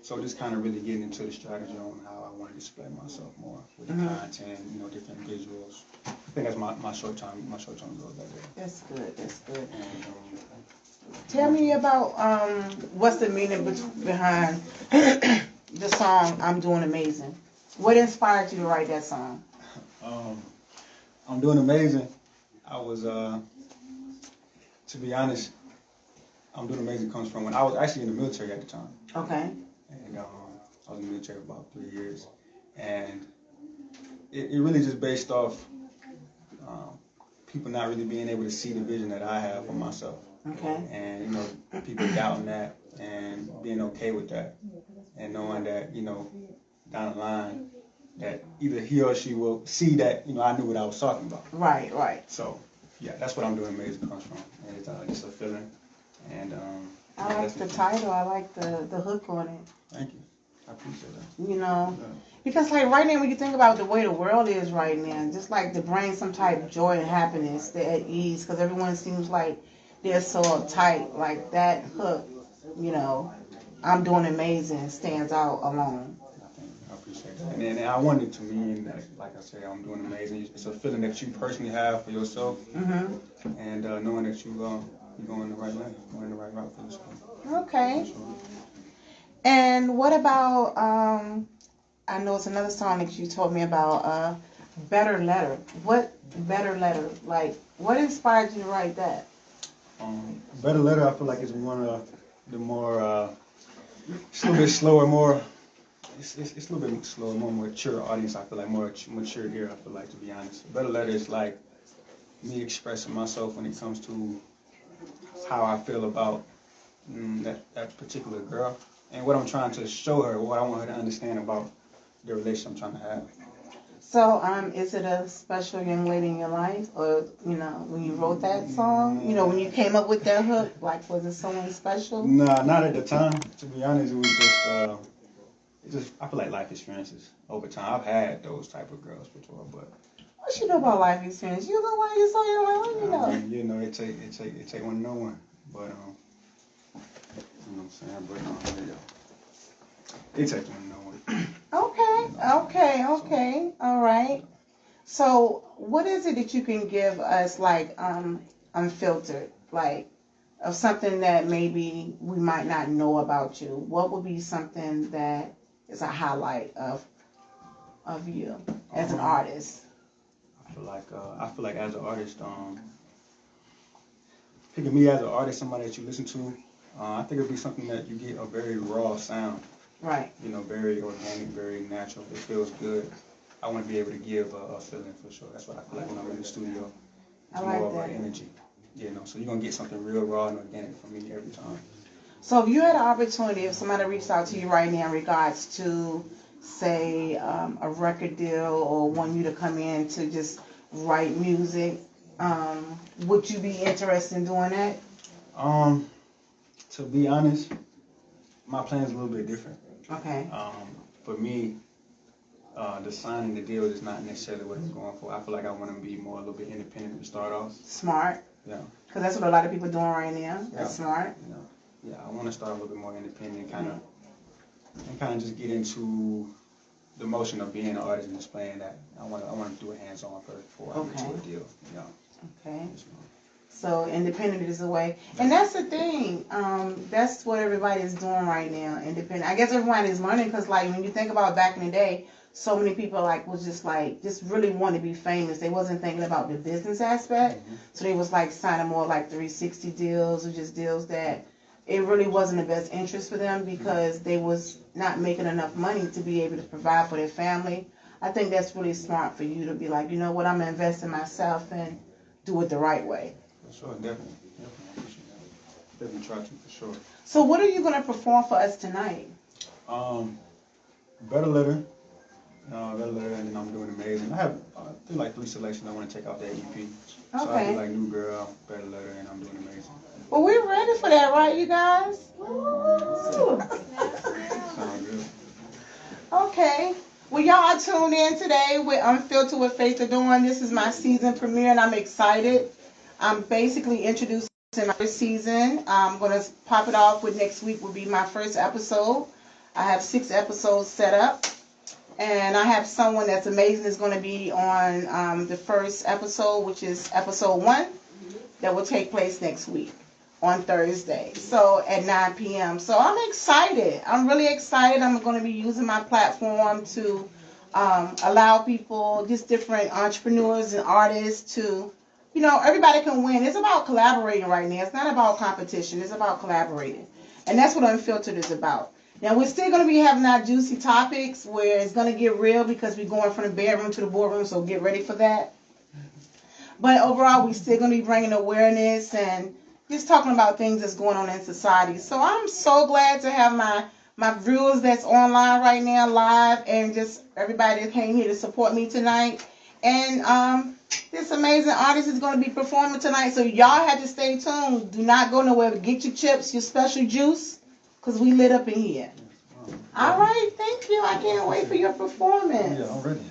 So just kind of really getting into the strategy on how I want to display myself more with the content, different visuals. I think that's my short term goal right there. That's good. That's good. Tell me about what's the meaning behind the song "I'm Doing Amazing." What inspired you to write that song? I'm Doing Amazing. I was, to be honest, I'm Doing Amazing comes from when I was actually in the military at the time. Okay. And I was in the military for about 3 years, and it really just based off people not really being able to see the vision that I have for myself. Okay. And people doubting that and being okay with that, and knowing that down the line that either he or she will see that I knew what I was talking about. Right, right. So yeah, that's what I'm Doing Amazing comes from. And it's just a feeling. And I like the title. I like the hook on it. Thank you. I appreciate that. Yeah. Because like right now, when you think about the way the world is right now, just like to bring some type of joy and happiness, at ease, because everyone seems like they're so uptight. Like that hook, I'm Doing Amazing stands out alone. I appreciate that. And I wanted it to mean that, like I said, I'm doing amazing. It's a feeling that you personally have for yourself, and knowing that you're going the right lane, going the right route for yourself. Okay. Sure. And what about, I know it's another song that you told me about, Better Letter. What Better Letter? Like, what inspired you to write that? Better Letter, I feel like it's one of the more, it's a little bit slower, more, it's a little bit slower, more mature audience, I feel like, more mature here, I feel like, to be honest. Better Letter is like me expressing myself when it comes to how I feel about that particular girl, and what I'm trying to show her, what I want her to understand about the relationship I'm trying to have. So, is it a special young lady in your life, or when you wrote that song, when you came up with that hook, like was it someone special? Nah, not at the time. To be honest, it was just I feel like life experiences over time. I've had those type of girls before, but. What you know about life experience? You know why you're so young. You know, it take one to know one, but you know what I'm saying. But it takes one to know one. Okay. All right. So, what is it that you can give us, like, unfiltered, like, of something that maybe we might not know about you? What would be something that is a highlight of of you as an artist? I feel like as an artist, picking me as an artist, somebody that you listen to, I think it'd be something that you get a very raw sound. Right. You know, very organic, very natural. It feels good. I want to be able to give a feeling for sure. That's what I feel like when I'm in the studio. It's more of an energy. You know, so you're going to get something real raw and organic from me every time. So if you had an opportunity, if somebody reached out to you right now in regards to, say, a record deal or want you to come in to just write music, would you be interested in doing that? To be honest, my plan is a little bit different. Okay. For me, the signing the deal is not necessarily what I'm going for. I feel like I want to be more a little bit independent to start off. Smart. Yeah. Because that's what a lot of people are doing right now. That's smart. Yeah, I want to start a little bit more independent, kind of just get into the motion of being an artist and just playing that. I want to do it hands-on first before I get to a deal. Yeah. Okay. So independent is the way, and that's the thing. That's what everybody is doing right now. Independent. I guess everyone is learning because, like, when you think about back in the day, so many people was just really want to be famous. They wasn't thinking about the business aspect, so they was like signing more like 360 deals or just deals that it really wasn't the best interest for them because they was not making enough money to be able to provide for their family. I think that's really smart for you to be like, you know what, I'm gonna invest in myself and do it the right way. For sure, definitely. Definitely try to, for sure. So what are you gonna perform for us tonight? Better Letter, and then I'm doing Amazing. I have like 3 selections I want to check out that EP. So I do like New Girl, Better Letter, and I'm doing Amazing. Well, we're ready for that, right, you guys? Sounds good. Okay. Well, y'all are tuned in today with Unfiltered with Faith Adorne. This is my season premiere, and I'm excited. I'm basically introducing my first season. I'm going to pop it off with next week will be my first episode. I have 6 episodes set up. And I have someone that's amazing is going to be on the first episode, which is episode 1, that will take place next week on Thursday, so at 9 p.m. So I'm excited. I'm really excited. I'm going to be using my platform to allow people, just different entrepreneurs and artists to, you know, everybody can win. It's about collaborating right now. It's not about competition. It's about collaborating. And that's what Unfiltered is about. Now, we're still going to be having our juicy topics where it's going to get real because we're going from the bedroom to the boardroom, so get ready for that. But overall, we're still going to be bringing awareness and just talking about things that's going on in society. So I'm so glad to have my viewers that's online right now live and just everybody that came here to support me tonight. And this amazing artist is going to be performing tonight, so y'all have to stay tuned. Do not go nowhere. Get your chips, your special juice, because we lit up in here. All right, thank you. I can't wait for your performance. Yeah, I'm ready.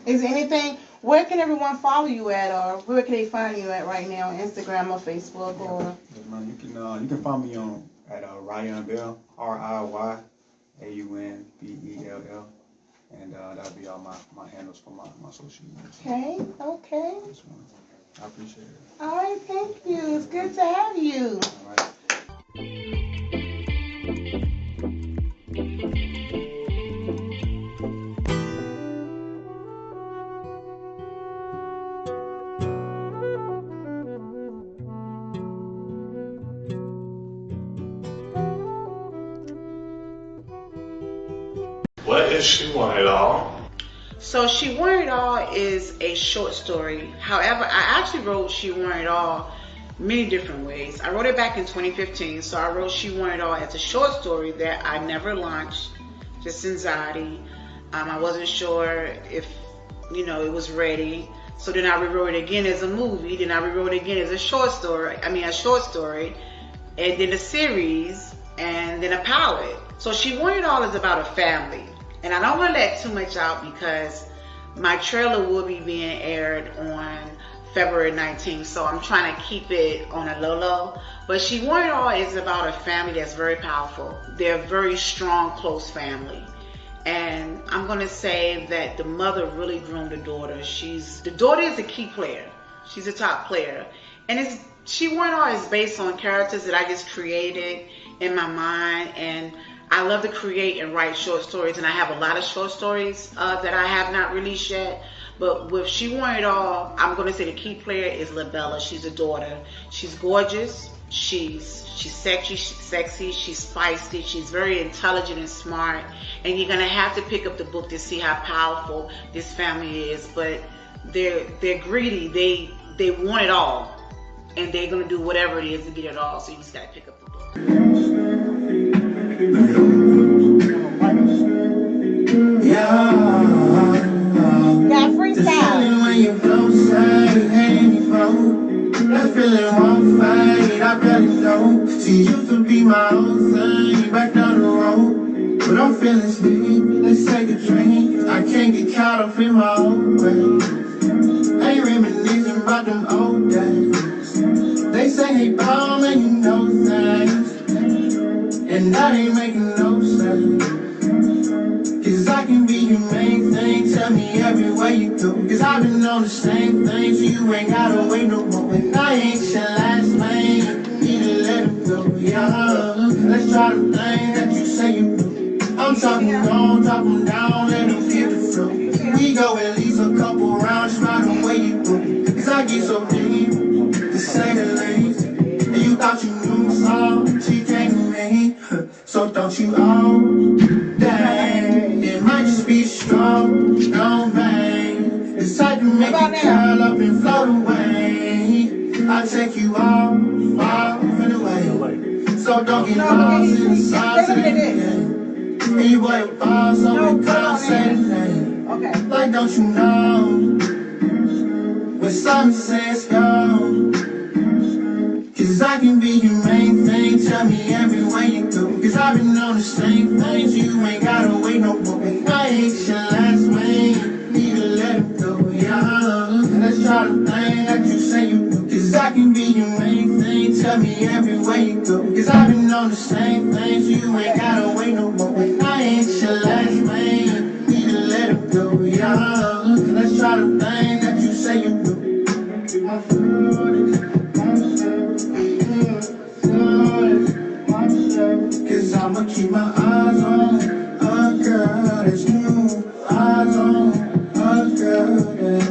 Is there anything, where can everyone follow you at, or where can they find you at right now, Instagram or Facebook? Or You can find me at Ryan Bell, RIYAUNBELL, and that'll be all my handles for my social media. Okay. I appreciate it. All right, thank you. It's good to have you. All right. What is She Want It All? So She Want It All is a short story. However, I actually wrote She Want It All many different ways. I wrote it back in 2015, so I wrote She Want It All as a short story that I never launched, just anxiety. I wasn't sure if, it was ready. So then I rewrote it again as a movie, then I rewrote it again as a short story, and then a series, and then a pilot. So She Want It All is about a family. And I don't want to let too much out because my trailer will be being aired on February 19th. So I'm trying to keep it on a low. But She Want It All is about a family that's very powerful. They're a very strong, close family. And I'm going to say that the mother really groomed the daughter. The daughter is a key player. She's a top player. And She Want It All is based on characters that I just created in my mind. And I love to create and write short stories, and I have a lot of short stories that I have not released yet. But with She Want It All, I'm going to say the key player is LaBella. She's a daughter. She's gorgeous. She's sexy. She's feisty. She's very intelligent and smart. And you're going to have to pick up the book to see how powerful this family is. But they're greedy. They want it all, and they're going to do whatever it is to get it all. So you just got to pick up the book. Got freestyle. When you close, that feeling won't fade, I barely know. She used to be my old thing back down the road, but I'm feeling sleep. Let's take a drink. I can't get caught up in my own ways. Ain't reminiscing about them old days. They say they bomb and you know things, and that ain't making no sense. Cause I can be your main thing. Tell me everywhere you go. Cause I've been on the same thing, so you ain't gotta wait no more. And I ain't your last man. Need to let him go, yeah. Let's try the thing that you say you do. I'm talking on, drop them down, let them feel the flow. We go at least a couple rounds, try the way you go. Cause I get so deep, to say the least. And you thought you knew some, she came to me. So don't you owe that. It might just be strong, no bang. It's time to make you curl up and float away. I take you off and away. So don't get lost in the sauce of the game. And you boy a boss, so we can't say the name. Like don't you know when something says go? Cause I can be your main thing. Tell me everywhere you go. Cause I've been on the same things. You ain't gotta wait no more. And I ain't your last man. Need to let him go, yeah. Let's try the thing that you say you do. Cause I can be your main thing. Tell me everywhere you go. Cause I've been on the same things. You ain't gotta wait no more. And I ain't your last man. Need to let him go, yeah. Let's try the thing that you say you do. Cause I'ma keep my eyes on a girl that's new. Eyes on a girl that's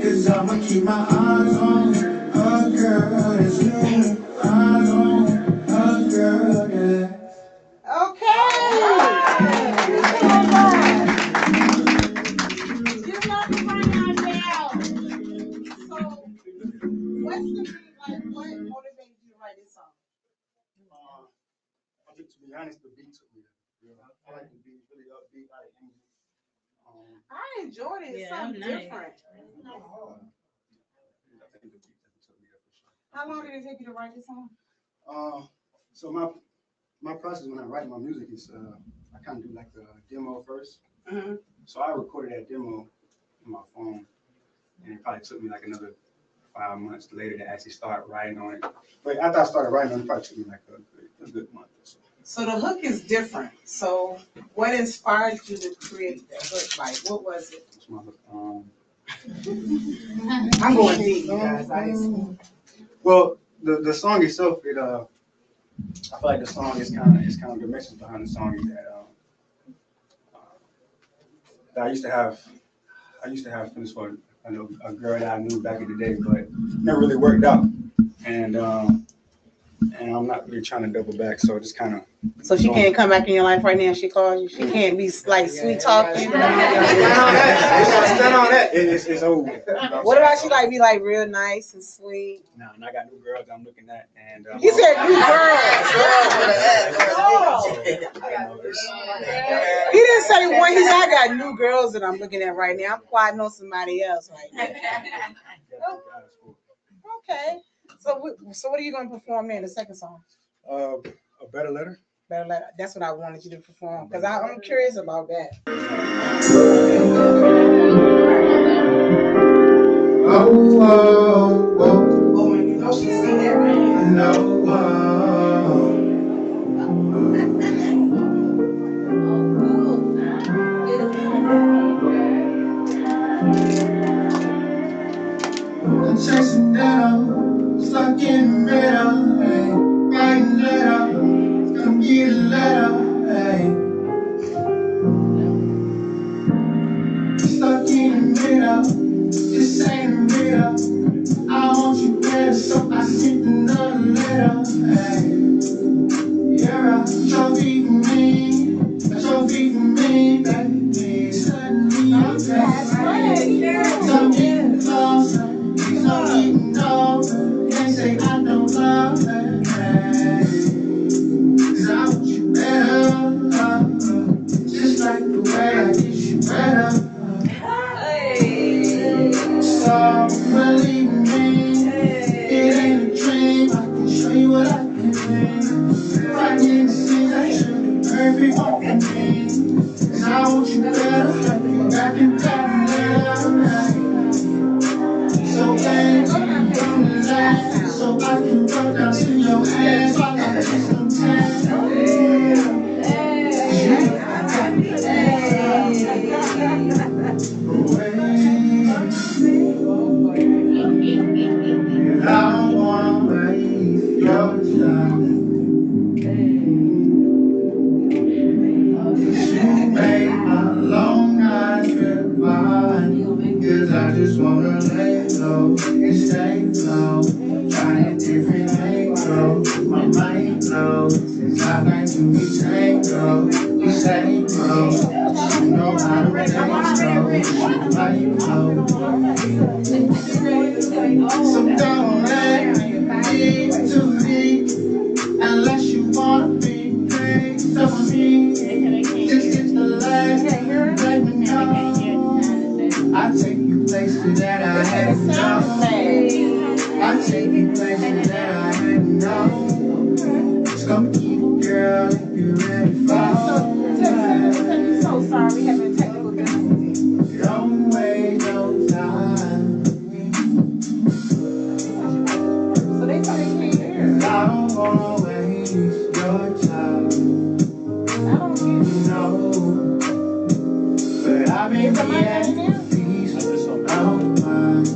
Cause I'ma keep my eyes on a girl that's new. Eyes on a girl that's What motivated you to write this song? I think, to be honest, the beat took me there. I like the beat, really upbeat, like music. I enjoyed it. It's something different. It's not hard. I think the beat took me there for sure. How long did it take you to write this song? So my process when I write my music is I kind of do like the demo first. So I recorded that demo on my phone, and it probably took me like another 5 months later to actually start writing on it. But after I started writing on it, it probably took me like a good month or so. So the hook is different. So what inspired you to create the hook? Like, what was it? It's my hook. I'm going deep, you guys. Well, the song itself, I feel like the song is kind of the message behind the song is that I used to have feelings for a girl that I knew back in the day, but never really worked out, and I'm not really trying to double back, so just kind of. So she can't come back in your life right now. She calls you. She can't be like sweet talking. Stand on that. It's over. What about she like be like real nice and sweet? No, and I got new girls I'm looking at, and you said new girls. He didn't say one. He said I got new girls that I'm looking at right now. I'm quite know somebody else right now. Okay. So what are you gonna perform there in the second song? A better letter. Better letter. That's what I wanted you to perform because I'm curious about that. Oh, and you know she sing that, right? No. I'm chasing down So I'm getting closer, please don't getting over. They say I don't love her, 'cause I want you better, just like the way I get you better. So believe me, it ain't a dream. I can show you what I can do. Right in the scenes, I should be perfect for me. 'Cause I want you better, have you back and back now. So baby, come alive, so I can go down to your hands while I get some time. I don't wanna waste your time. You make my long nights fine. 'Cause I just wanna lay low and stay low. Trying different angles, my mind knows. Since I like to be tango, we stay close. You know how to dance, so like low. So don't let me be too deep unless you wanna be crazy. So for me, this is the last. Let me know. I take you places that I hadn't known. I take you places that I hadn't known. Just come keep it, girl, if you're ready for it. So sorry, we having technical difficulties. Don't waste no time. So they can't hear. I don't wanna waste your time. I don't hear you. No, but I've been at peace of mind.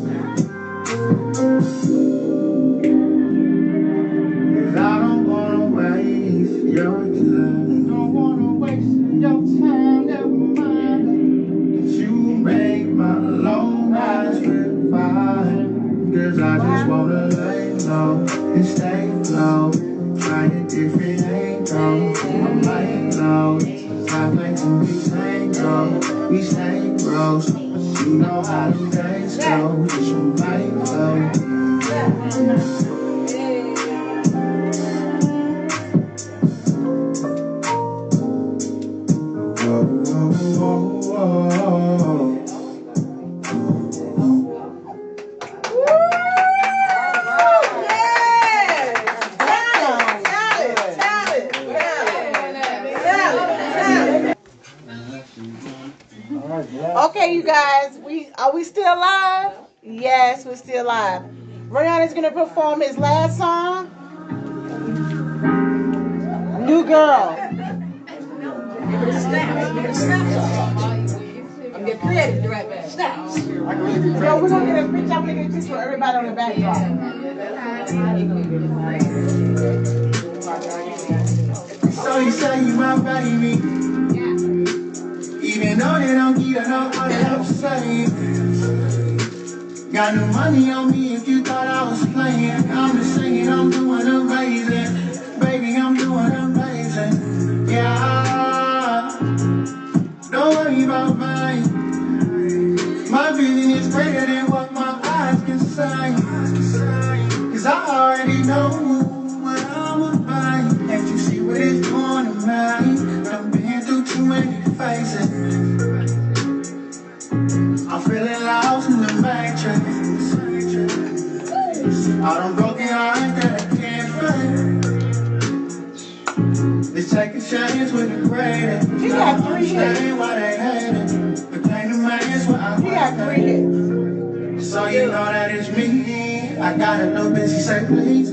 'Cause I don't wanna waste your time. Don't wanna waste your time, never mind. You make my long nights fine. 'Cause I just wanna lay low and stay low. Trying different angles, my mind knows. I like to be tango, we stay close. You know how to dance, go, just your mind low. Okay, you guys, are we still live? Yes, we're still live. Rayon is gonna perform his last song. New Girl. I'm getting creative right back. Snaps. Yo, we're gonna get a picture. I'm gonna get this for everybody on the backdrop. So you say you my baby, even though they don't get enough all that I'm saying. Got no money on me if you thought I was playing. I'm just singing, I'm doing amazing. Baby, I'm doing amazing. Yeah, don't worry about mine. My vision is greater than what my eyes can say. 'Cause I already know what I'm about. And you see what it's doing to me. I've been through too many phases. I'm feeling lost in the matrix. All them broken hearts that I can't fake. Let's take a chance with the greatest. You got 3 hits. Why they hate it. The pain of man is what I You got 3 hits. So you know that it's me. I got a little bitch, she say please. I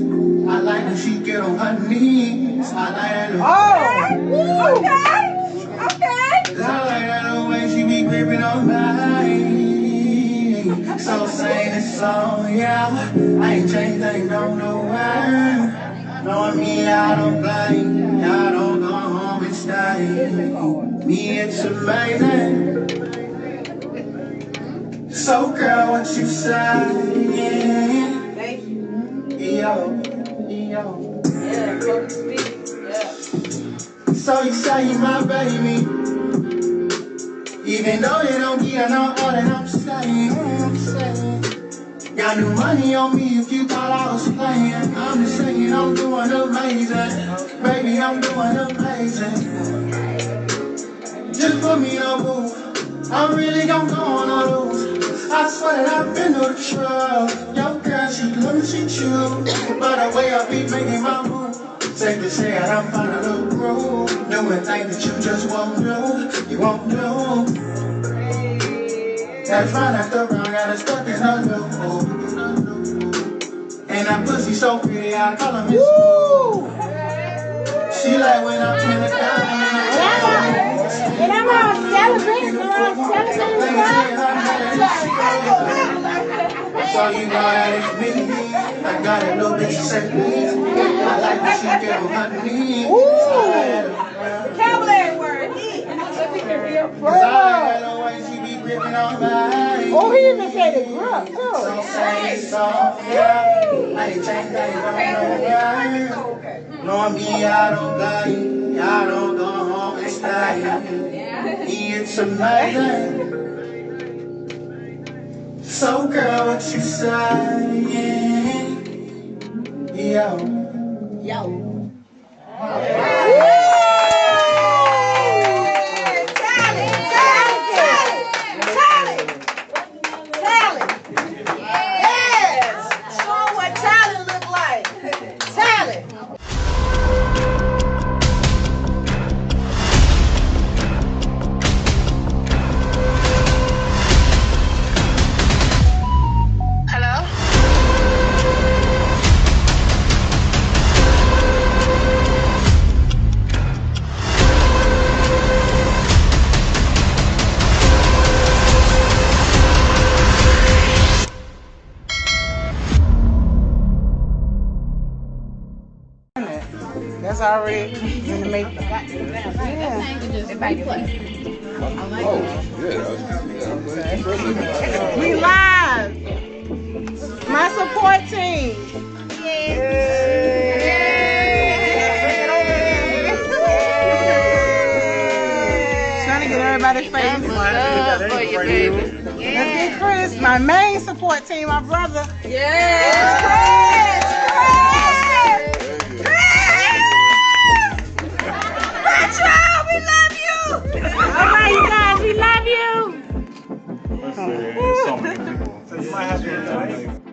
like when she get on her knees. I like that little. Oh, okay. Cause I like that little way she be gripping on me. So sing this song, yeah. I ain't changed, ain't no word. Knowing me, I don't blame. I don't go home and stay. Me, it's amazing. So girl, what you say? Thank you. Yo. Yeah, close to speak. Yeah. So you say you my baby, Even though they don't get no all that I'm saying. Got new money on me if you thought I was playing. I'm just saying I'm doing amazing. Baby, I'm doing amazing. Just put me in a booth. I'm really gonna lose. I swear that I've been through the trouble. Yo, girl, she loves, she chew. But the way I be making my move, safe to say that I'm finding a groove. Doing things that you just won't do. You won't do. That's right after round, got us stuck in a loop. And that pussy so pretty, I call her Miss Woo. She like when I'm in the down. And I'm all celebrating, So you know that it's me. I got a little bitch say please. I like when she get on her knees. vocabulary word. Cause I like the way she be gripping on my. Oh, he even said the grip too. So say it's soft, yeah. I ain't changed things on no Knowing me, I don't lie. I don't go home and stay. It's amazing. So girl, what you saying? Yo. That's already in the making. Yeah. We live. My support team. Trying to get everybody's face. Let's get Chris, my main support team, my brother. Alright, you guys, we love you. So many people. So you might have to